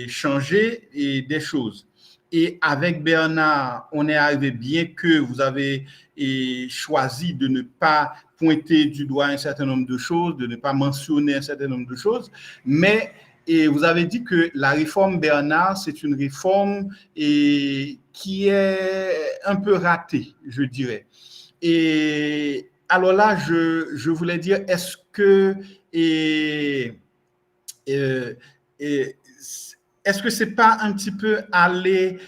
H: changer des choses. Et avec Bernard, on est arrivé, bien que vous avez choisi de ne pas pointer du doigt un certain nombre de choses, de ne pas mentionner un certain nombre de choses, mais vous avez dit que la réforme Bernard, c'est une réforme qui est un peu ratée, je dirais. Et alors là, je voulais dire, est-ce que c'est pas un petit peu aller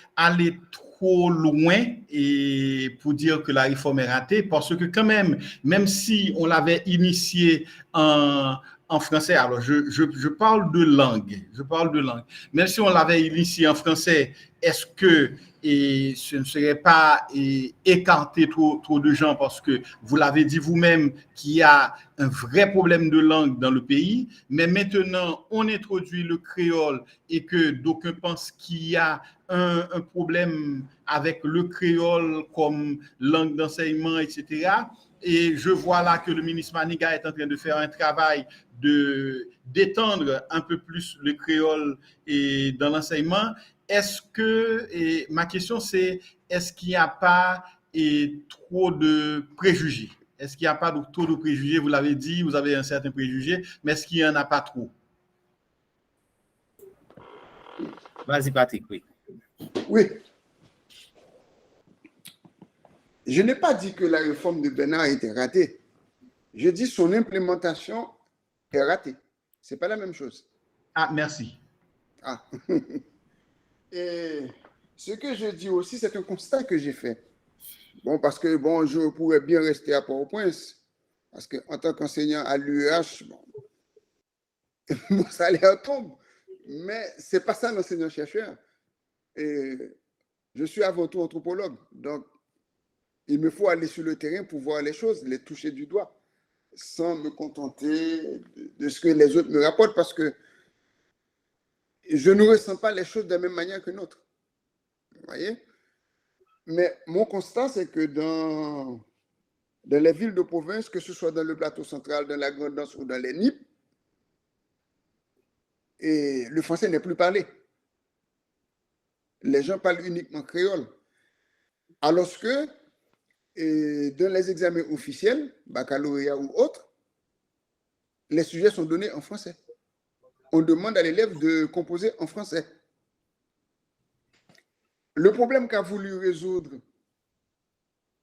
H: trop loin et pour dire que la réforme est ratée, parce que quand même si on l'avait initiée en français, alors je parle de langue, même si on l'avait initiée en français, est-ce que ce ne serait pas écarter trop de gens, parce que vous l'avez dit vous-même qu'il y a un vrai problème de langue dans le pays, mais maintenant on introduit le créole et que d'aucuns pensent qu'il y a un problème avec le créole comme langue d'enseignement, etc. Et je vois là que le ministre Maniga est en train de faire un travail d'étendre un peu plus le créole dans l'enseignement. Est-ce que, ma question c'est, est-ce qu'il n'y a pas trop de préjugés? Est-ce qu'il n'y a pas trop de préjugés? Vous l'avez dit, vous avez un certain préjugé, mais est-ce qu'il n'y en a pas trop?
A: Vas-y, Patrick, oui.
B: Oui. Je n'ai pas dit que la réforme de Bernard était ratée. Je dis son implémentation est ratée. Ce n'est pas la même chose.
H: Ah, merci.
B: Ah. Et ce que je dis aussi, c'est un constat que j'ai fait. Bon, parce que bon, je pourrais bien rester à Port-au-Prince, parce qu'en tant qu'enseignant à l'UEH, mon salaire tombe. Mais ce n'est pas ça l'enseignant-chercheur. Et je suis avant tout anthropologue. Donc, il me faut aller sur le terrain pour voir les choses, les toucher du doigt, sans me contenter de ce que les autres me rapportent, parce que je ne ressens pas les choses de la même manière que l'autre. Vous voyez? Mais mon constat, c'est que dans les villes de province, que ce soit dans le plateau central, dans la Grande Anse ou dans les NIP, et le français n'est plus parlé. Les gens parlent uniquement créole. Alors que dans les examens officiels, baccalauréat ou autres, les sujets sont donnés en français. On demande à l'élève de composer en français. Le problème qu'a voulu résoudre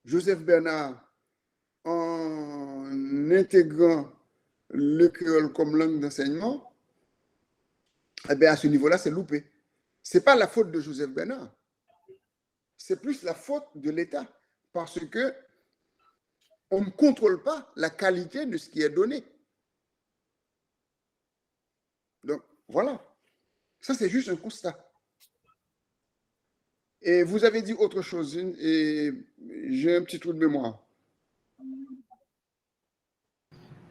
B: Joseph Bernard en intégrant le créole comme langue d'enseignement, eh bien à ce niveau-là, c'est loupé. Ce n'est pas la faute de Joseph Bernard. C'est plus la faute de l'État. Parce que on ne contrôle pas la qualité de ce qui est donné. Donc, voilà. Ça, c'est juste un constat. Et vous avez dit autre chose, et j'ai un petit trou de mémoire.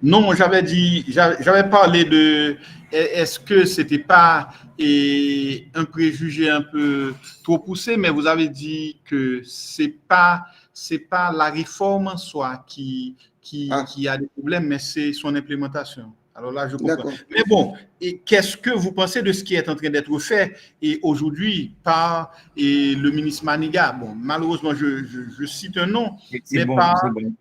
H: Non, j'avais parlé de, est-ce que c'était pas un préjugé un peu trop poussé, mais vous avez dit que c'est pas la réforme en soi qui a des problèmes, mais c'est son implémentation. Alors là, je comprends. Mais bon, et qu'est-ce que vous pensez de ce qui est en train d'être fait et aujourd'hui par le ministre Maniga? Bon, malheureusement, je cite un nom, mais par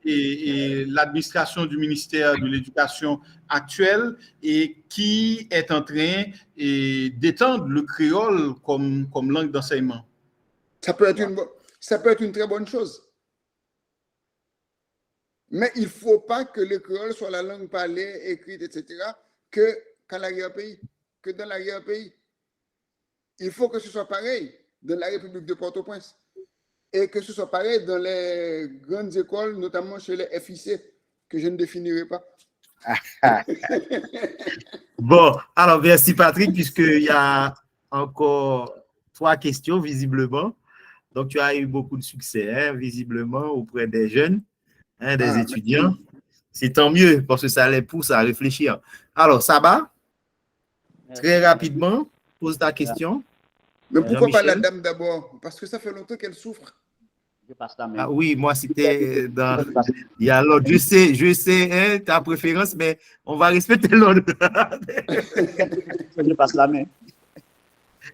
H: l'administration du ministère de l'Éducation actuelle et qui est en train d'étendre le créole comme langue d'enseignement.
B: Ça peut être une très bonne chose. Mais il ne faut pas que le créole soit la langue parlée, écrite, etc., que dans l'arrière-pays. Il faut que ce soit pareil dans la République de Port-au-Prince. Et que ce soit pareil dans les grandes écoles, notamment chez les FIC, que je ne définirai pas.
A: Bon, alors merci Patrick, puisqu'il y a encore 3 questions visiblement. Donc, tu as eu beaucoup de succès, visiblement, auprès des jeunes. Des étudiants, c'est tant mieux parce que ça les pousse à réfléchir. Alors, Saba, très rapidement, pose ta question.
B: Mais pourquoi pas la dame d'abord? Parce que ça fait longtemps qu'elle souffre.
I: Je passe la main.
A: Ah oui, moi c'était dans. Il y a l'autre. Je sais ta préférence, mais on va respecter l'autre.
I: Je passe la main.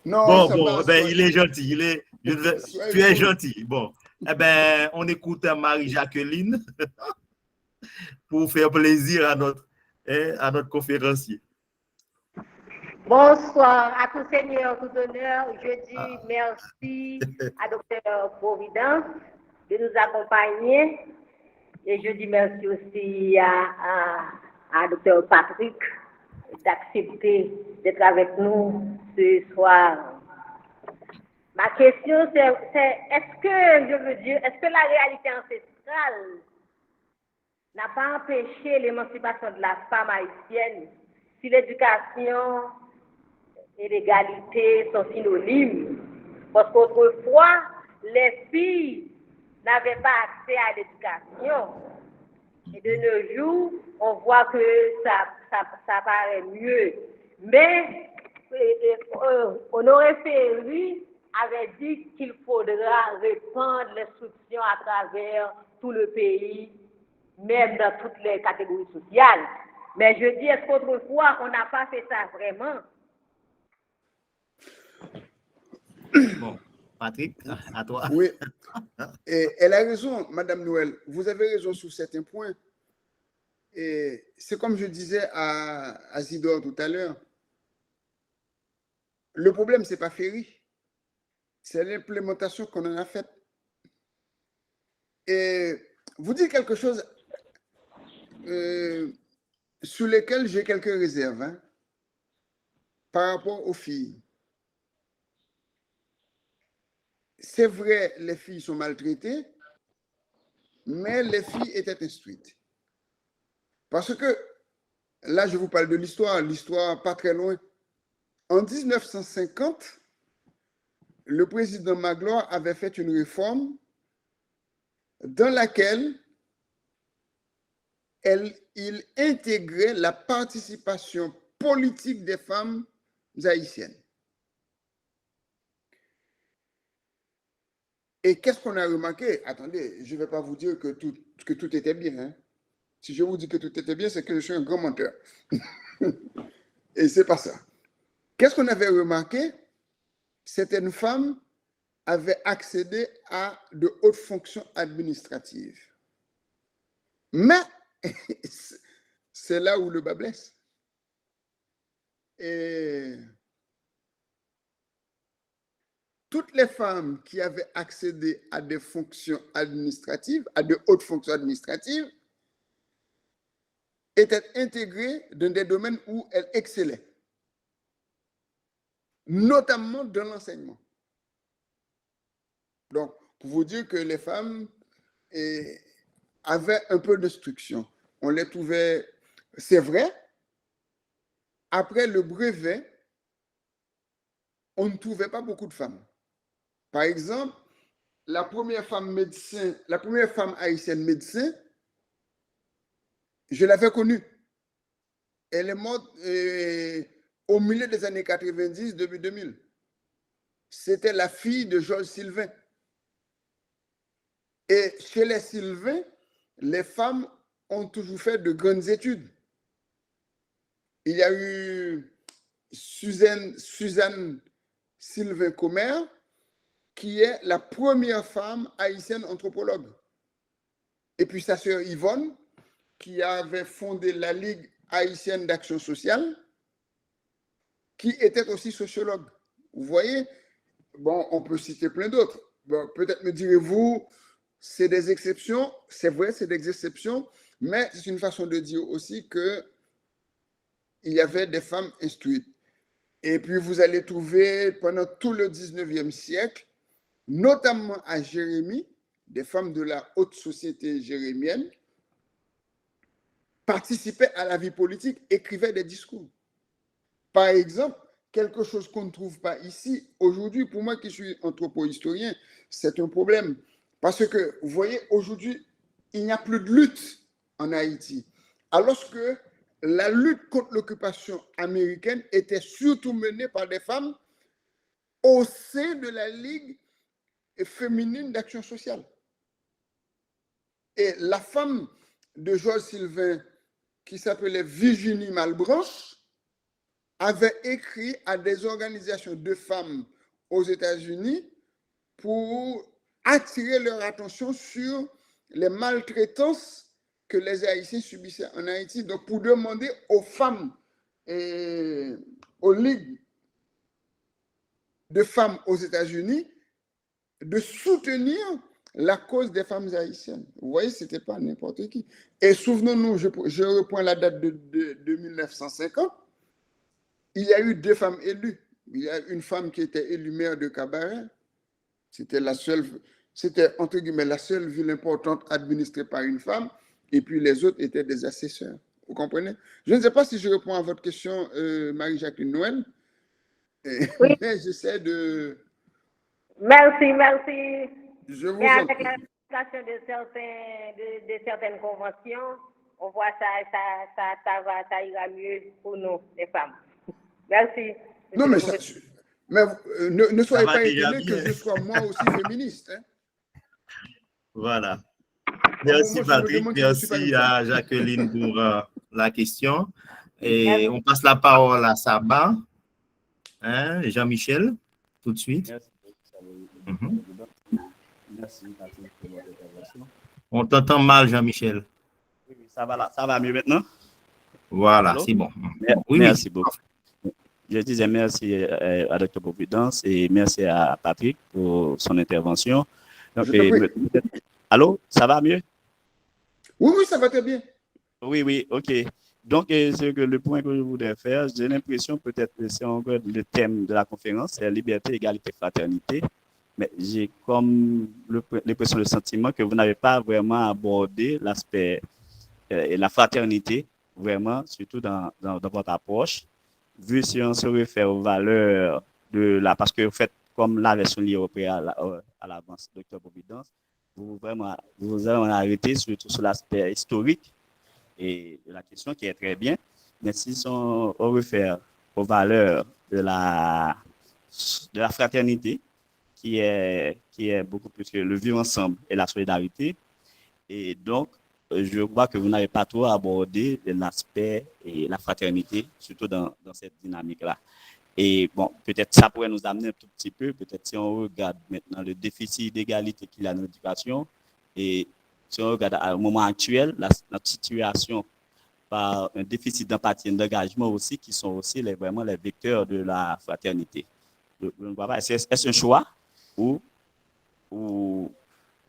B: Non,
A: bon, ben, il est gentil. Tu es gentil. Bon. Eh bien, on écoute Marie-Jacqueline pour faire plaisir à notre conférencier.
J: Bonsoir à tous seigneurs, tout honneur. Je dis merci à Dr. Providence de nous accompagner. Et je dis merci aussi à Dr. Patrick d'accepter d'être avec nous ce soir. Ma question, c'est est-ce que la réalité ancestrale n'a pas empêché l'émancipation de la femme haïtienne si l'éducation et l'égalité sont synonymes? Parce qu'autrefois, les filles n'avaient pas accès à l'éducation. Et de nos jours, on voit que ça paraît mieux. Mais Honoré Ferry avait dit qu'il faudra répandre l'instruction à travers tout le pays, même dans toutes les catégories sociales. Mais je dis, est-ce qu'autrefois, on n'a pas fait ça vraiment?
A: Bon, Patrick, à toi.
B: Oui, et elle a raison, Madame Noël. Vous avez raison sur certains points. Et c'est comme je disais à Zidore tout à l'heure. Le problème, ce n'est pas Ferry. C'est l'implémentation qu'on en a faite. Et vous dites quelque chose sur lequel j'ai quelques réserves par rapport aux filles. C'est vrai, les filles sont maltraitées, mais les filles étaient instruites. Parce que, là, je vous parle de l'histoire pas très loin. En 1950, le président Magloire avait fait une réforme dans laquelle il intégrait la participation politique des femmes haïtiennes. Et qu'est-ce qu'on a remarqué? Attendez, je ne vais pas vous dire que tout était bien. Hein. Si je vous dis que tout était bien, c'est que je suis un grand menteur. Et ce n'est pas ça. Qu'est-ce qu'on avait remarqué? Certaines femmes avaient accédé à de hautes fonctions administratives. Mais c'est là où le bas blesse. Et toutes les femmes qui avaient accédé à des fonctions administratives, à de hautes fonctions administratives, étaient intégrées dans des domaines où elles excellaient, notamment dans l'enseignement. Donc, pour vous dire que les femmes avaient un peu d'instruction. On les trouvait, c'est vrai, après le brevet, on ne trouvait pas beaucoup de femmes. Par exemple, la première femme haïtienne médecin, je l'avais connue. Elle est morte au milieu des années 90, début 2000. C'était la fille de Georges Sylvain. Et chez les Sylvain, les femmes ont toujours fait de grandes études. Il y a eu Suzanne Sylvain-Comer, qui est la première femme haïtienne anthropologue. Et puis sa sœur Yvonne, qui avait fondé la Ligue haïtienne d'action sociale, qui était aussi sociologue. Vous voyez, bon, on peut citer plein d'autres. Bon, peut-être me direz-vous, c'est des exceptions. C'est vrai, c'est des exceptions, mais c'est une façon de dire aussi qu'il y avait des femmes instruites. Et puis, vous allez trouver pendant tout le 19e siècle, notamment à Jérémie, des femmes de la haute société jérémienne, participaient à la vie politique, écrivaient des discours. Par exemple, quelque chose qu'on ne trouve pas ici, aujourd'hui, pour moi qui suis anthropo-historien, c'est un problème. Parce que, vous voyez, aujourd'hui, il n'y a plus de lutte en Haïti. Alors que la lutte contre l'occupation américaine était surtout menée par des femmes au sein de la Ligue féminine d'action sociale. Et la femme de Georges Sylvain, qui s'appelait Virginie Malbranche, avait écrit à des organisations de femmes aux États-Unis pour attirer leur attention sur les maltraitances que les Haïtiens subissaient en Haïti, donc pour demander aux femmes et aux ligues de femmes aux États-Unis de soutenir la cause des femmes haïtiennes. Vous voyez, ce n'était pas n'importe qui. Et souvenons-nous, je reprends la date de 1950, il y a eu 2 femmes élues. Il y a une femme qui était élue maire de Cabaret. C'était entre guillemets la seule ville importante administrée par une femme. Et puis les autres étaient des assesseurs. Vous comprenez? Je ne sais pas si je réponds à votre question, Marie-Jacqueline Noël.
J: Oui.
B: Mais j'essaie de...
J: Merci.
B: Je vous
J: Et
B: en
J: avec
B: prie.
J: l'application de certaines conventions, on voit ça ira mieux pour nous, les femmes. Merci.
B: Non, mais, ne soyez
A: Ça va
B: pas
A: déjà
B: étonnés que
A: bien.
B: je sois moi aussi féministe. Hein.
A: Voilà. Merci
B: Moi, je me
A: Patrick,
B: demande si je suis pas
A: merci
B: une femme.
A: à Jacqueline pour la question. Et on passe la parole à Saba, hein, Jean-Michel, tout de suite.
I: Merci Patrick pour votre intervention.
A: On t'entend mal, Jean-Michel.
I: Oui, ça va mieux maintenant?
A: Voilà,
I: Allô?
A: c'est bon.
I: Merci beaucoup. Je disais merci à Dr. Providence et merci à Patrick pour son intervention. Donc, allô, ça va mieux?
B: Oui, ça va très bien.
I: Oui, ok. Donc, le point que je voudrais faire, j'ai l'impression peut-être que c'est encore le thème de la conférence, c'est liberté, égalité, fraternité. Mais j'ai comme l'impression, le sentiment que vous n'avez pas vraiment abordé l'aspect et la fraternité, vraiment, surtout dans votre approche. Vu si on se réfère aux valeurs parce que vous faites comme la version liée à l'avance, Dr. Providence, vous avez arrêté surtout sur l'aspect historique et de la question qui est très bien. Mais si on réfère aux valeurs de la fraternité, qui est beaucoup plus que le vivre ensemble et la solidarité, et donc je crois que vous n'avez pas trop abordé l'aspect et la fraternité, surtout dans cette dynamique-là. Et bon, peut-être ça pourrait nous amener un tout petit peu, peut-être si on regarde maintenant le déficit d'égalité qu'il y a dans l'éducation, et si on regarde au moment actuel, notre situation par un déficit d'empathie et d'engagement aussi, qui sont aussi vraiment les vecteurs de la fraternité. Je ne vois pas, est-ce un choix ou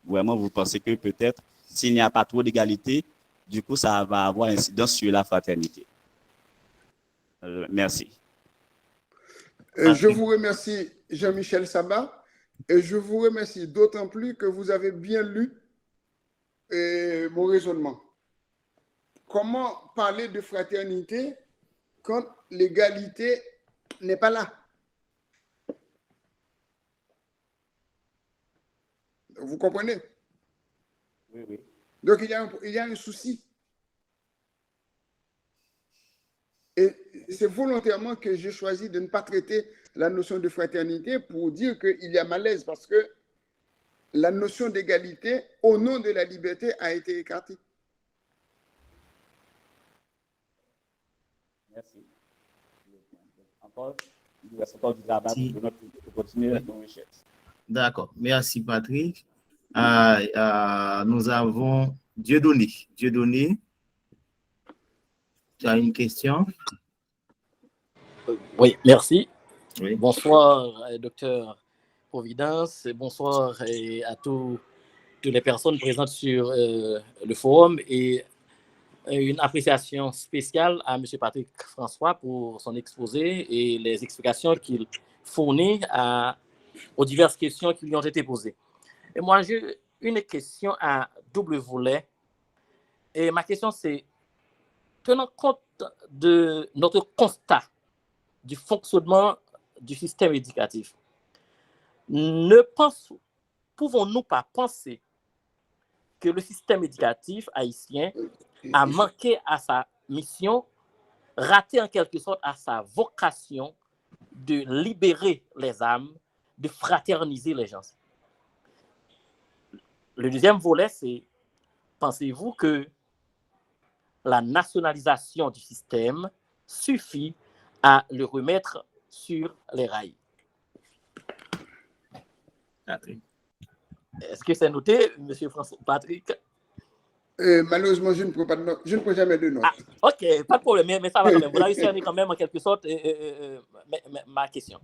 I: vraiment vous pensez que peut-être s'il n'y a pas trop d'égalité, du coup, ça va avoir incidence sur la fraternité? Merci.
B: Je vous remercie, Jean-Michel Sabat, et je vous remercie d'autant plus que vous avez bien lu mon raisonnement. Comment parler de fraternité quand l'égalité n'est pas là? Vous comprenez?
I: Oui, oui.
B: Donc, il y a un souci. Et c'est volontairement que j'ai choisi de ne pas traiter la notion de fraternité pour dire qu'il y a malaise, parce que la notion d'égalité, au nom de la liberté, a été écartée.
I: Merci. Encore, il reste encore du travail pour continuer nos recherches.
A: D'accord. Merci, Patrick. Nous avons Dieudonné. Dieudonné, tu as une question?
K: Oui, merci.
A: Oui.
K: Bonsoir, docteur Providence. Bonsoir à toutes les personnes présentes sur le forum et une appréciation spéciale à M. Patrick François pour son exposé et les explications qu'il fournit aux diverses questions qui lui ont été posées. Et moi, j'ai une question à double volet. Et ma question, c'est, tenant compte de notre constat du fonctionnement du système éducatif, pouvons-nous pas penser que le système éducatif haïtien a manqué à sa mission, raté en quelque sorte à sa vocation de libérer les âmes, de fraterniser les gens? Le deuxième volet, c'est, pensez-vous que la nationalisation du système suffit à le remettre sur les rails?
A: Patrick.
K: Est-ce que c'est noté, M. François Patrick?
B: Malheureusement, je ne prends jamais de notes.
K: Ah, ok, pas de problème, mais ça va quand même. Vous avez cerné quand même en quelque sorte ma question.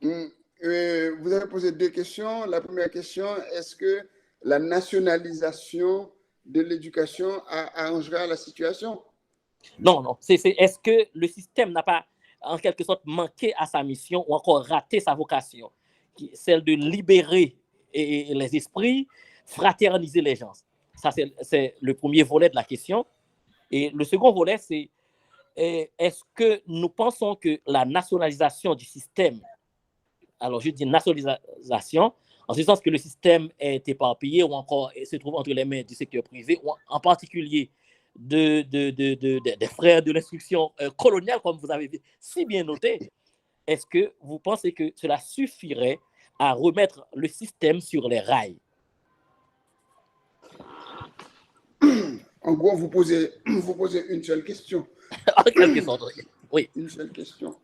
B: Vous avez posé deux questions. La première question, est-ce que la nationalisation de l'éducation arrangera la situation?
K: Non. Est-ce que le système n'a pas, en quelque sorte, manqué à sa mission ou encore raté sa vocation, celle de libérer les esprits, fraterniser les gens? Ça, c'est le premier volet de la question. Et le second volet, c'est est-ce que nous pensons que la nationalisation du système, alors je dis nationalisation, en ce sens que le système est éparpillé ou encore se trouve entre les mains du secteur privé, ou en particulier des frères de l'instruction coloniale, comme vous avez si bien noté, est-ce que vous pensez que cela suffirait à remettre le système sur les rails?
B: En gros, vous posez une seule question.
K: En quelque sorte, oui.
B: Une seule question.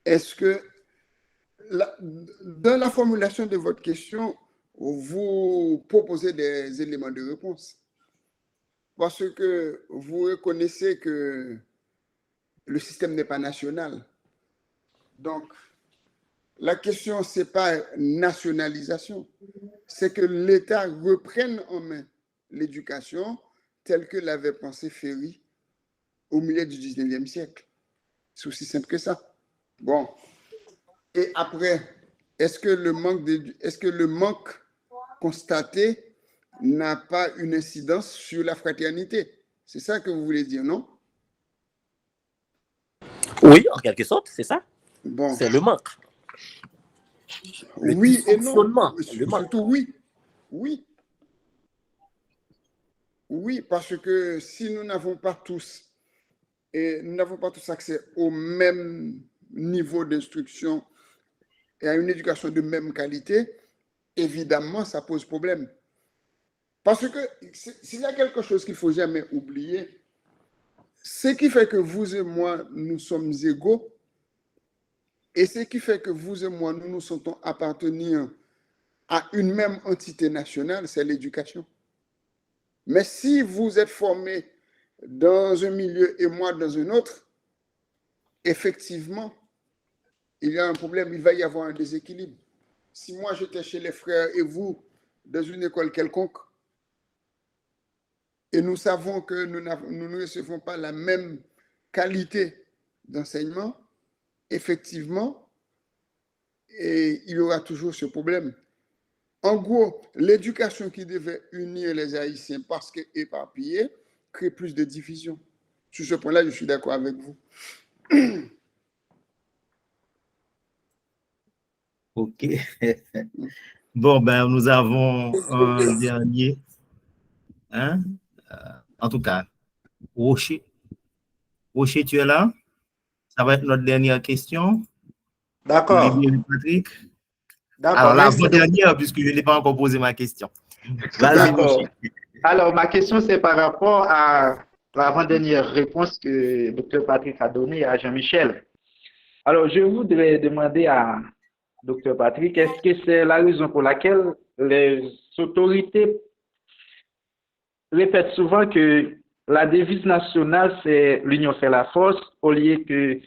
B: Est-ce que, dans la formulation de votre question, vous proposez des éléments de réponse? Parce que vous reconnaissez que le système n'est pas national. Donc, la question, ce n'est pas nationalisation, c'est que l'État reprenne en main l'éducation telle que l'avait pensé Ferry au milieu du 19e siècle. C'est aussi simple que ça. Bon. Et après, est-ce que le manque constaté n'a pas une incidence sur la fraternité? C'est ça que vous voulez dire, non?
K: Oui, en quelque sorte, c'est ça.
B: Bon.
K: C'est le manque.
B: Oui et non.
K: Le manque.
B: Surtout oui. Oui. Oui, parce que si nous n'avons pas tous accès au même niveau d'instruction et à une éducation de même qualité, évidemment, ça pose problème. Parce que s'il y a quelque chose qu'il ne faut jamais oublier, ce qui fait que vous et moi, nous sommes égaux, et ce qui fait que vous et moi, nous nous sentons appartenir à une même entité nationale, c'est l'éducation. Mais si vous êtes formé dans un milieu et moi dans un autre, effectivement, il y a un problème, il va y avoir un déséquilibre. Si moi j'étais chez les frères et vous dans une école quelconque, et nous savons que nous ne recevons pas la même qualité d'enseignement, effectivement, et il y aura toujours ce problème. En gros, l'éducation qui devait unir les Haïtiens parce qu'éparpillés crée plus de division. Sur ce point-là, je suis d'accord avec vous.
A: OK. Bon, ben, nous avons un dernier. Hein? En tout cas, Rocher. Rocher, tu es là? Ça va être notre dernière question.
C: D'accord.
A: Patrick.
C: D'accord.
A: Alors, l'avant-dernière, puisque je n'ai pas encore posé ma question. Vas-y, Rocher.
C: Alors, ma question, c'est par rapport à l'avant-dernière réponse que Dr. Patrick a donnée à Jean-Michel.
D: Alors, je voudrais demander à Dr. Patrick, est-ce que c'est la raison pour laquelle les autorités répètent souvent que la devise nationale, c'est l'union fait la force, au lieu que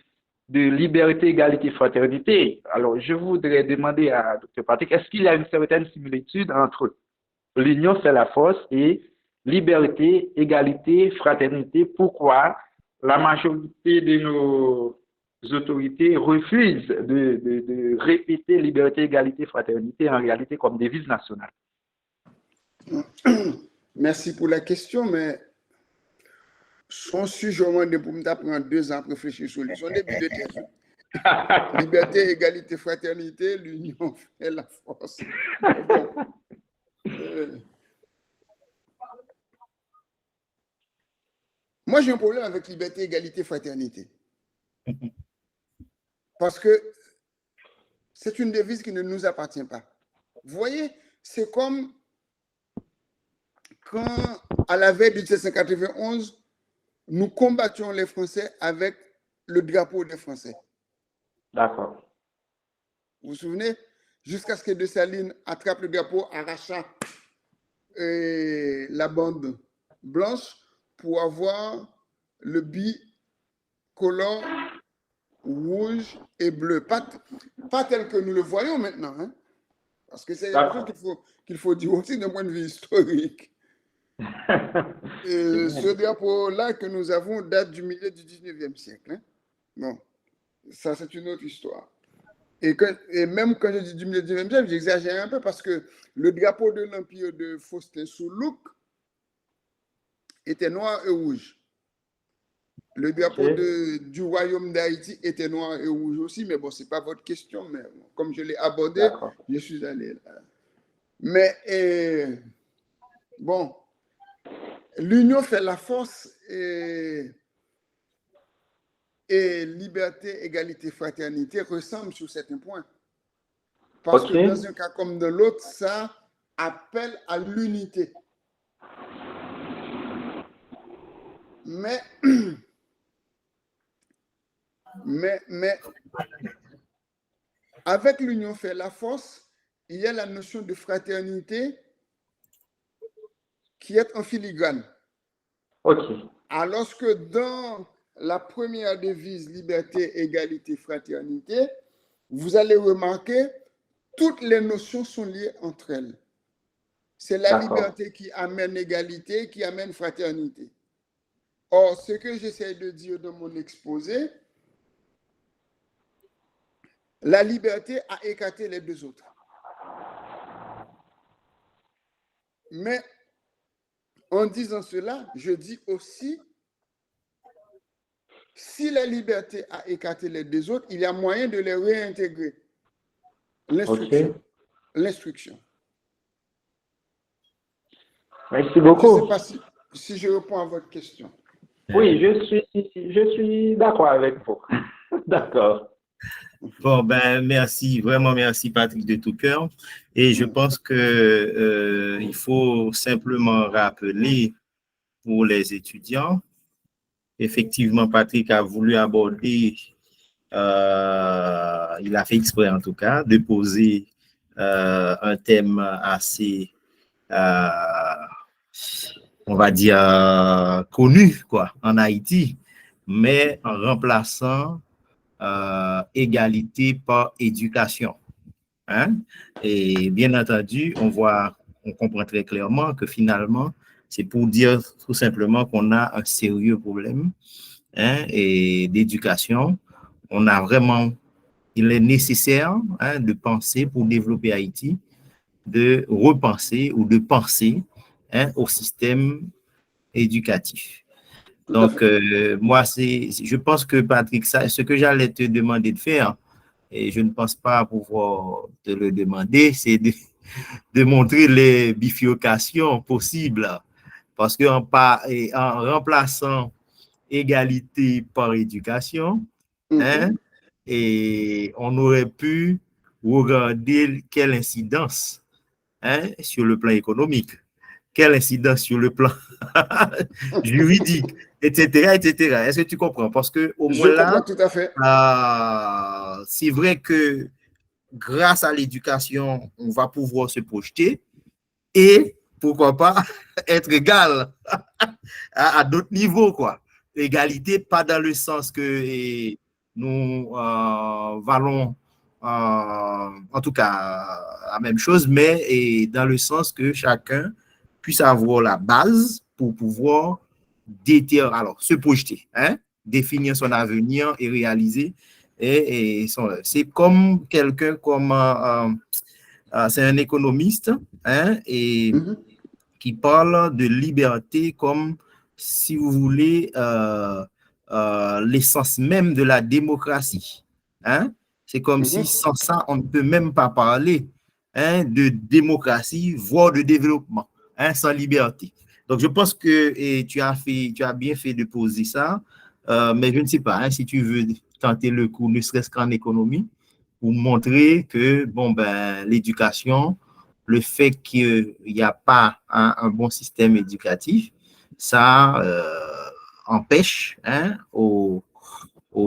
D: de liberté, égalité, fraternité? Alors, je voudrais demander à Dr. Patrick, est-ce qu'il y a une certaine similitude entre l'union fait la force et liberté, égalité, fraternité? Pourquoi la majorité de nos autorités refusent de répéter liberté, égalité, fraternité en réalité comme devise nationale?
B: Merci pour la question, mais son sujet pour me prendre 2 ans pour réfléchir sur lui. Son début de thèse. Liberté, égalité, fraternité, l'union fait la force. Bon. Moi, j'ai un problème avec liberté, égalité, fraternité. Parce que c'est une devise qui ne nous appartient pas. Vous voyez, c'est comme quand, à la veille de 1791, nous combattions les Français avec le drapeau des Français.
D: D'accord.
B: Vous vous souvenez? Jusqu'à ce que Dessalines attrape le drapeau, arracha la bande blanche pour avoir le bicolore rouge et bleu. Pas tel que nous le voyons maintenant, hein? Parce que c'est quelque chose qu'il faut dire aussi d'un point de vue historique. Ce drapeau-là que nous avons date du milieu du 19e siècle. Hein? Bon, ça c'est une autre histoire. Et même quand je dis du milieu du 19e siècle, j'exagère un peu parce que le drapeau de l'Empire de Faustin Soulouque était noir et rouge. Le drapeau du royaume d'Haïti était noir et rouge aussi, mais bon, ce n'est pas votre question, mais bon, comme je l'ai abordé, je suis allé là. Mais bon, l'union fait la force et liberté, égalité, fraternité ressemblent sur certains points. Parce que dans un cas comme dans l'autre, ça appelle à l'unité. Mais avec l'union fait la force, il y a la notion de fraternité qui est en filigrane. Alors que dans la première devise liberté, égalité, fraternité, vous allez remarquer toutes les notions sont liées entre elles. C'est la liberté qui amène égalité, qui amène fraternité. Or, ce que j'essaie de dire dans mon exposé, la liberté a écarté les deux autres. Mais en disant cela, je dis aussi, si la liberté a écarté les deux autres, il y a moyen de les réintégrer. L'instruction.
D: Merci beaucoup.
B: Je ne sais pas si je réponds à votre question.
D: Oui, je suis d'accord avec vous. D'accord.
A: Bon, ben, merci, vraiment merci Patrick de tout cœur. Et je pense que il faut simplement rappeler pour les étudiants, effectivement, Patrick a voulu aborder, il a fait exprès en tout cas, de poser un thème assez, on va dire, connu, quoi, en Haïti, mais en remplaçant égalité par éducation. Hein? Et bien entendu, on comprend très clairement que finalement, c'est pour dire tout simplement qu'on a un sérieux problème, hein, et d'éducation. Il est nécessaire, hein, de penser pour développer Haïti, de repenser ou de penser, hein, au système éducatif. Donc, moi, je pense que Patrick, ce que j'allais te demander de faire, et je ne pense pas pouvoir te le demander, c'est de montrer les bifurcations possibles. Parce qu'en remplaçant égalité par éducation, hein, et on aurait pu regarder quelle incidence, hein, sur le plan économique, quelle incidence sur le plan juridique, etc., etc. Est-ce que tu comprends? Parce que au moins là,
B: comprends tout à fait.
A: C'est vrai que grâce à l'éducation, on va pouvoir se projeter et pourquoi pas être égal à d'autres niveaux, quoi. L'égalité, pas dans le sens que nous valons, en tout cas, la même chose, mais dans le sens que chacun puisse avoir la base pour pouvoir se projeter, hein, définir son avenir et réaliser. C'est comme quelqu'un c'est un économiste, hein, et qui parle de liberté comme, si vous voulez, l'essence même de la démocratie. Hein? C'est comme si sans ça, on ne peut même pas parler, hein, de démocratie, voire de développement, hein, sans liberté. Donc, je pense que tu as bien fait de poser ça, mais je ne sais pas, hein, si tu veux tenter le coup, ne serait-ce qu'en économie, pour montrer que l'éducation, le fait qu'il n'y a pas un bon système éducatif, ça empêche, hein, aux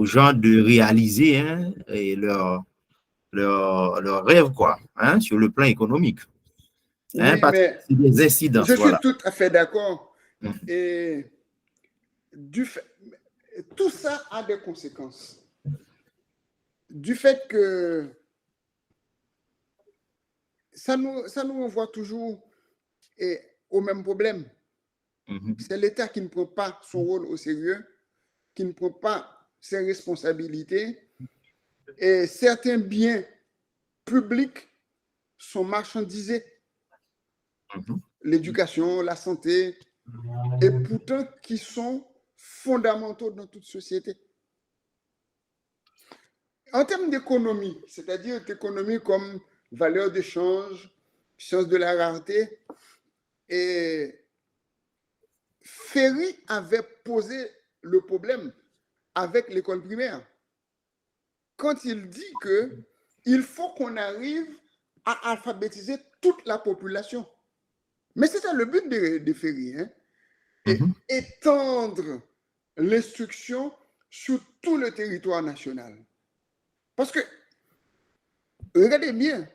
A: gens de réaliser, hein, et leur rêve, quoi, hein, sur le plan économique. Hein,
B: Oui, mais
A: c'est des incidences.
B: je suis
A: voilà.
B: tout à fait d'accord. Et tout ça a des conséquences. Du fait que ça nous renvoie toujours au même problème. C'est l'État qui ne prend pas son rôle au sérieux, qui ne prend pas ses responsabilités, et certains biens publics sont marchandisés. L'éducation, la santé, et pourtant qui sont fondamentaux dans toute société. En termes d'économie, c'est-à-dire d'économie comme valeur d'échange, science de la rareté, et Ferry avait posé le problème avec l'école primaire quand il dit qu'il faut qu'on arrive à alphabétiser toute la population. Mais c'était le but de Ferry, hein? Et étendre l'instruction sur tout le territoire national. Parce que, regardez bien,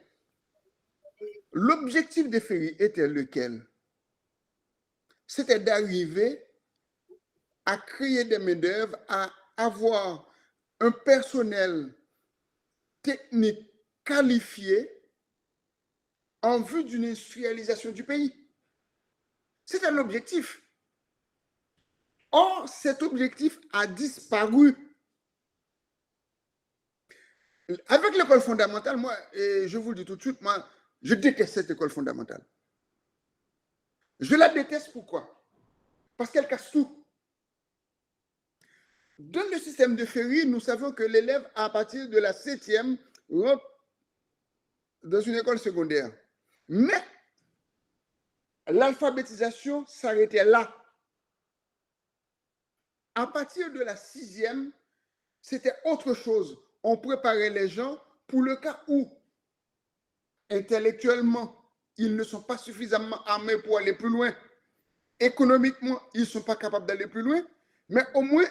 B: l'objectif de Ferry était lequel? C'était d'arriver à créer des main-d'œuvre, à avoir un personnel technique qualifié en vue d'une industrialisation du pays. C'était l'objectif. Or, cet objectif a disparu. Avec l'école fondamentale, moi, et je vous le dis tout de suite, moi, je déteste cette école fondamentale. Je la déteste pourquoi? Parce qu'elle casse tout. Dans le système de Ferry, nous savons que l'élève, à partir de la 7e, rentre dans une école secondaire. Mais l'alphabétisation s'arrêtait là. À partir de la 6e, c'était autre chose. On préparait les gens pour le cas où, intellectuellement, ils ne sont pas suffisamment armés pour aller plus loin. Économiquement, ils ne sont pas capables d'aller plus loin, mais au moins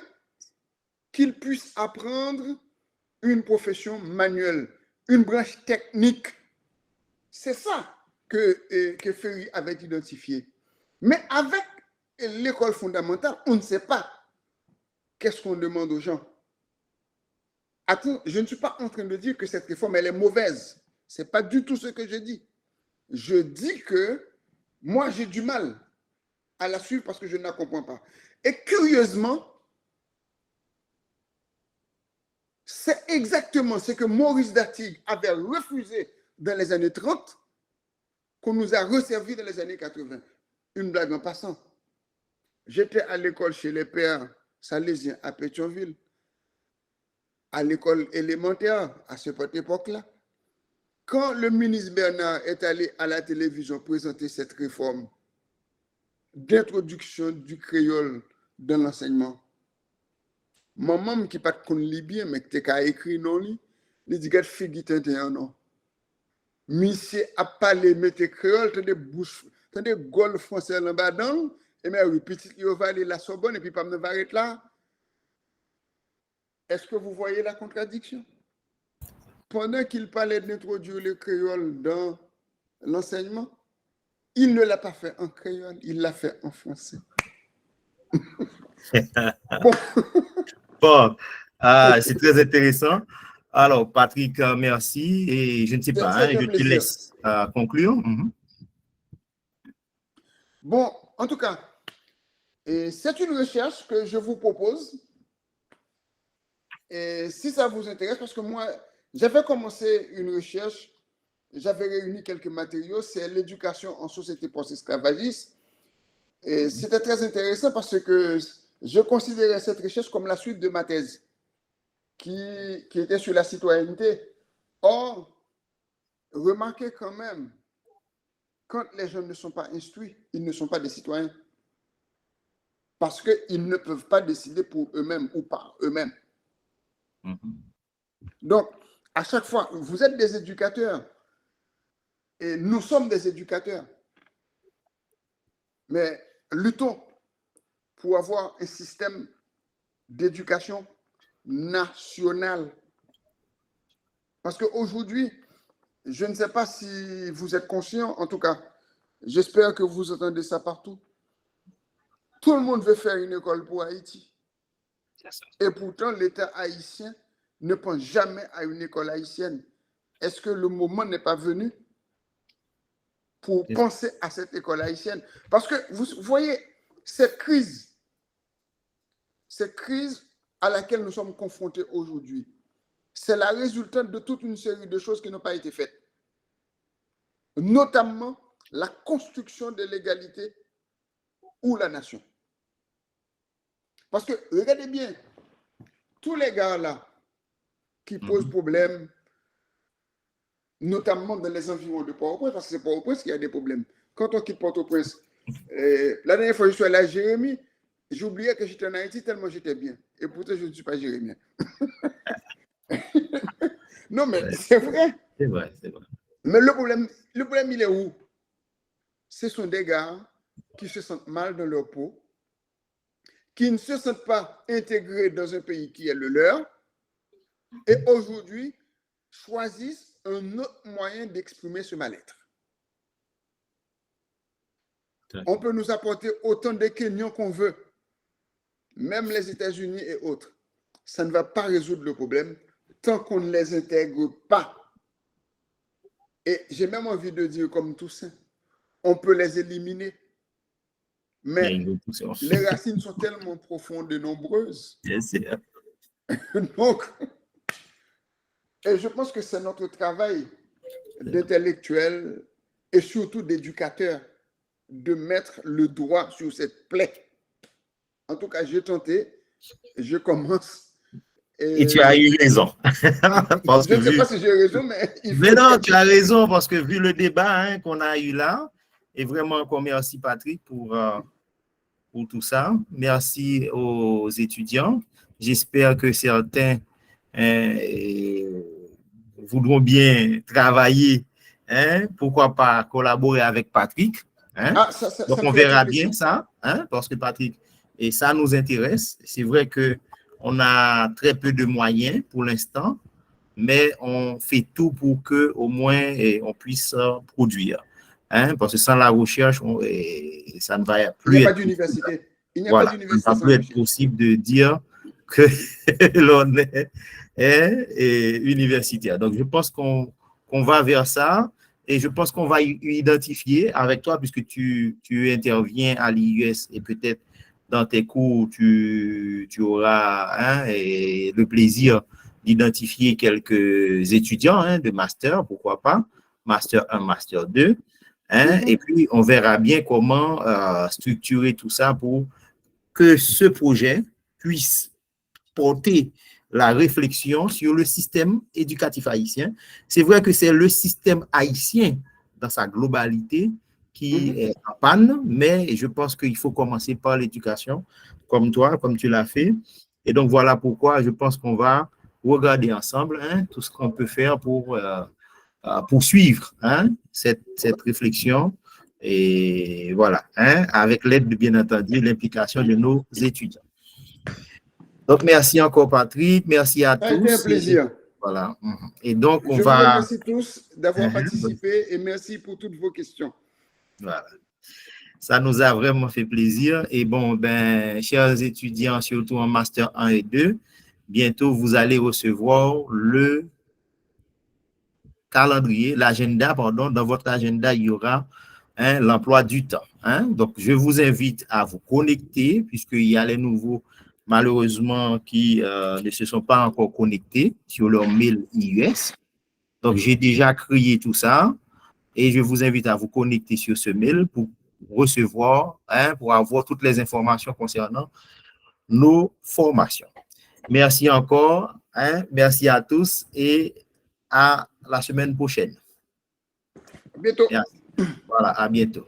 B: qu'ils puissent apprendre une profession manuelle, une branche technique. C'est ça que Ferry avait identifié. Mais avec l'école fondamentale, on ne sait pas qu'est-ce qu'on demande aux gens. je ne suis pas en train de dire que cette réforme, elle est mauvaise. Ce n'est pas du tout ce que je dis. Je dis que moi, j'ai du mal à la suivre parce que je ne la comprends pas. Et curieusement, c'est exactement ce que Maurice Datig avait refusé dans les années 30 qu'on nous a resservi dans les années 80. Une blague en passant. J'étais à l'école chez les pères salésiens à Pétionville, à l'école élémentaire à cette époque-là. Quand le ministre Bernard est allé à la télévision présenter cette réforme d'introduction du créole dans l'enseignement, maman qui pas de lit bien, mais qui a écrit non, il dit qu'elle fait guitare non. Monsieur a parlé, mettez créole, t'as des bouches, t'as des golf français là bas dedans, et mais oui, petit, il va aller la Sorbonne, et puis pas me va arrêter là. Est-ce que vous voyez la contradiction? Pendant qu'il parlait d'introduire le créole dans l'enseignement, il ne l'a pas fait en créole, il l'a fait en français.
A: Bon, c'est très intéressant. Alors, Patrick, merci. Et je ne sais pas, je te laisse conclure.
B: Bon, en tout cas, c'est une recherche que je vous propose. Et si ça vous intéresse, parce que moi, j'avais commencé une recherche, j'avais réuni quelques matériaux, c'est l'éducation en société post-esclavagiste. Et c'était très intéressant parce que je considérais cette recherche comme la suite de ma thèse, qui était sur la citoyenneté. Or, remarquez quand même, quand les jeunes ne sont pas instruits, ils ne sont pas des citoyens. Parce qu'ils ne peuvent pas décider pour eux-mêmes ou par eux-mêmes. Donc, à chaque fois, vous êtes des éducateurs et nous sommes des éducateurs. Mais luttons pour avoir un système d'éducation national. Parce qu'aujourd'hui, je ne sais pas si vous êtes conscient, en tout cas, j'espère que vous entendez ça partout. Tout le monde veut faire une école pour Haïti. Et pourtant, l'État haïtien ne pense jamais à une école haïtienne. Est-ce que le moment n'est pas venu pour penser à cette école haïtienne? Parce que vous voyez, cette crise à laquelle nous sommes confrontés aujourd'hui, c'est la résultante de toute une série de choses qui n'ont pas été faites. Notamment la construction de l'égalité ou la nation. Parce que, regardez bien, tous les gars là qui posent problème, notamment dans les environs de Port-au-Prince, parce que c'est Port-au-Prince qui a des problèmes. Quand on quitte Port-au-Prince, la dernière fois que je suis allé à Jérémie, j'oubliais que j'étais en Haïti tellement j'étais bien. Et pourtant, je ne suis pas jérémien. Non, mais c'est vrai.
A: C'est vrai, c'est vrai.
B: Mais le problème, il est où? Ce sont des gars qui se sentent mal dans leur peau, qui ne se sentent pas intégrés dans un pays qui est le leur, et aujourd'hui choisissent un autre moyen d'exprimer ce mal-être. On peut nous apporter autant de Kenyans qu'on veut, même les États-Unis et autres. Ça ne va pas résoudre le problème tant qu'on ne les intègre pas. Et j'ai même envie de dire comme Toussaint, on peut les éliminer. Mais les racines sont tellement profondes et nombreuses. Donc, et je pense que c'est notre travail d'intellectuel et surtout d'éducateur de mettre le doigt sur cette plaie. En tout cas, j'ai tenté, je commence.
A: Et tu as eu raison.
B: Je ne sais pas si j'ai raison, mais...
A: Mais non, tu as raison, parce que vu le débat qu'on a eu là, et vraiment encore merci Patrick pour tout ça. Merci aux étudiants. J'espère que certains voudront bien travailler, pourquoi pas collaborer avec Patrick. Donc on verra bien ça, parce que Patrick, et ça nous intéresse. C'est vrai qu'on a très peu de moyens pour l'instant, mais on fait tout pour que au moins on puisse produire. Parce que sans la recherche, ça ne va plus.
B: Il n'y a pas d'université. Il n'y a pas d'université.
A: Ça peut être possible de dire que l'on est et universitaire. Donc, je pense qu'on va vers ça et je pense qu'on va identifier avec toi, puisque tu interviens à l'IUS et peut-être dans tes cours, tu auras et le plaisir d'identifier quelques étudiants de master, pourquoi pas, master 1, master 2. Et puis, on verra bien comment structurer tout ça pour que ce projet puisse porter la réflexion sur le système éducatif haïtien. C'est vrai que c'est le système haïtien dans sa globalité qui est en panne, mais je pense qu'il faut commencer par l'éducation, comme toi, comme tu l'as fait. Et donc, voilà pourquoi je pense qu'on va regarder ensemble tout ce qu'on peut faire pour poursuivre cette réflexion. Et voilà, avec l'aide, bien entendu, l'implication de nos étudiants. Donc, merci encore, Patrick. Merci à tous.
B: C'était un plaisir.
A: Voilà. Et donc,
B: Je vous remercie tous d'avoir participé et merci pour toutes vos questions.
A: Voilà. Ça nous a vraiment fait plaisir. Et bon, chers étudiants, surtout en Master 1 et 2, bientôt, vous allez recevoir le calendrier, l'agenda, pardon. Dans votre agenda, il y aura l'emploi du temps. Donc, je vous invite à vous connecter, puisqu'il y a les nouveaux, malheureusement, qui ne se sont pas encore connectés sur leur mail IUS. Donc, j'ai déjà créé tout ça et je vous invite à vous connecter sur ce mail pour recevoir, pour avoir toutes les informations concernant nos formations. Merci encore. Merci à tous et à la semaine prochaine.
B: À bientôt.
A: Merci. Voilà, à bientôt.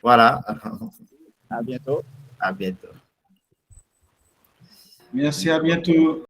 A: Voilà.
I: À bientôt.
A: À bientôt.
H: Merci, à bientôt.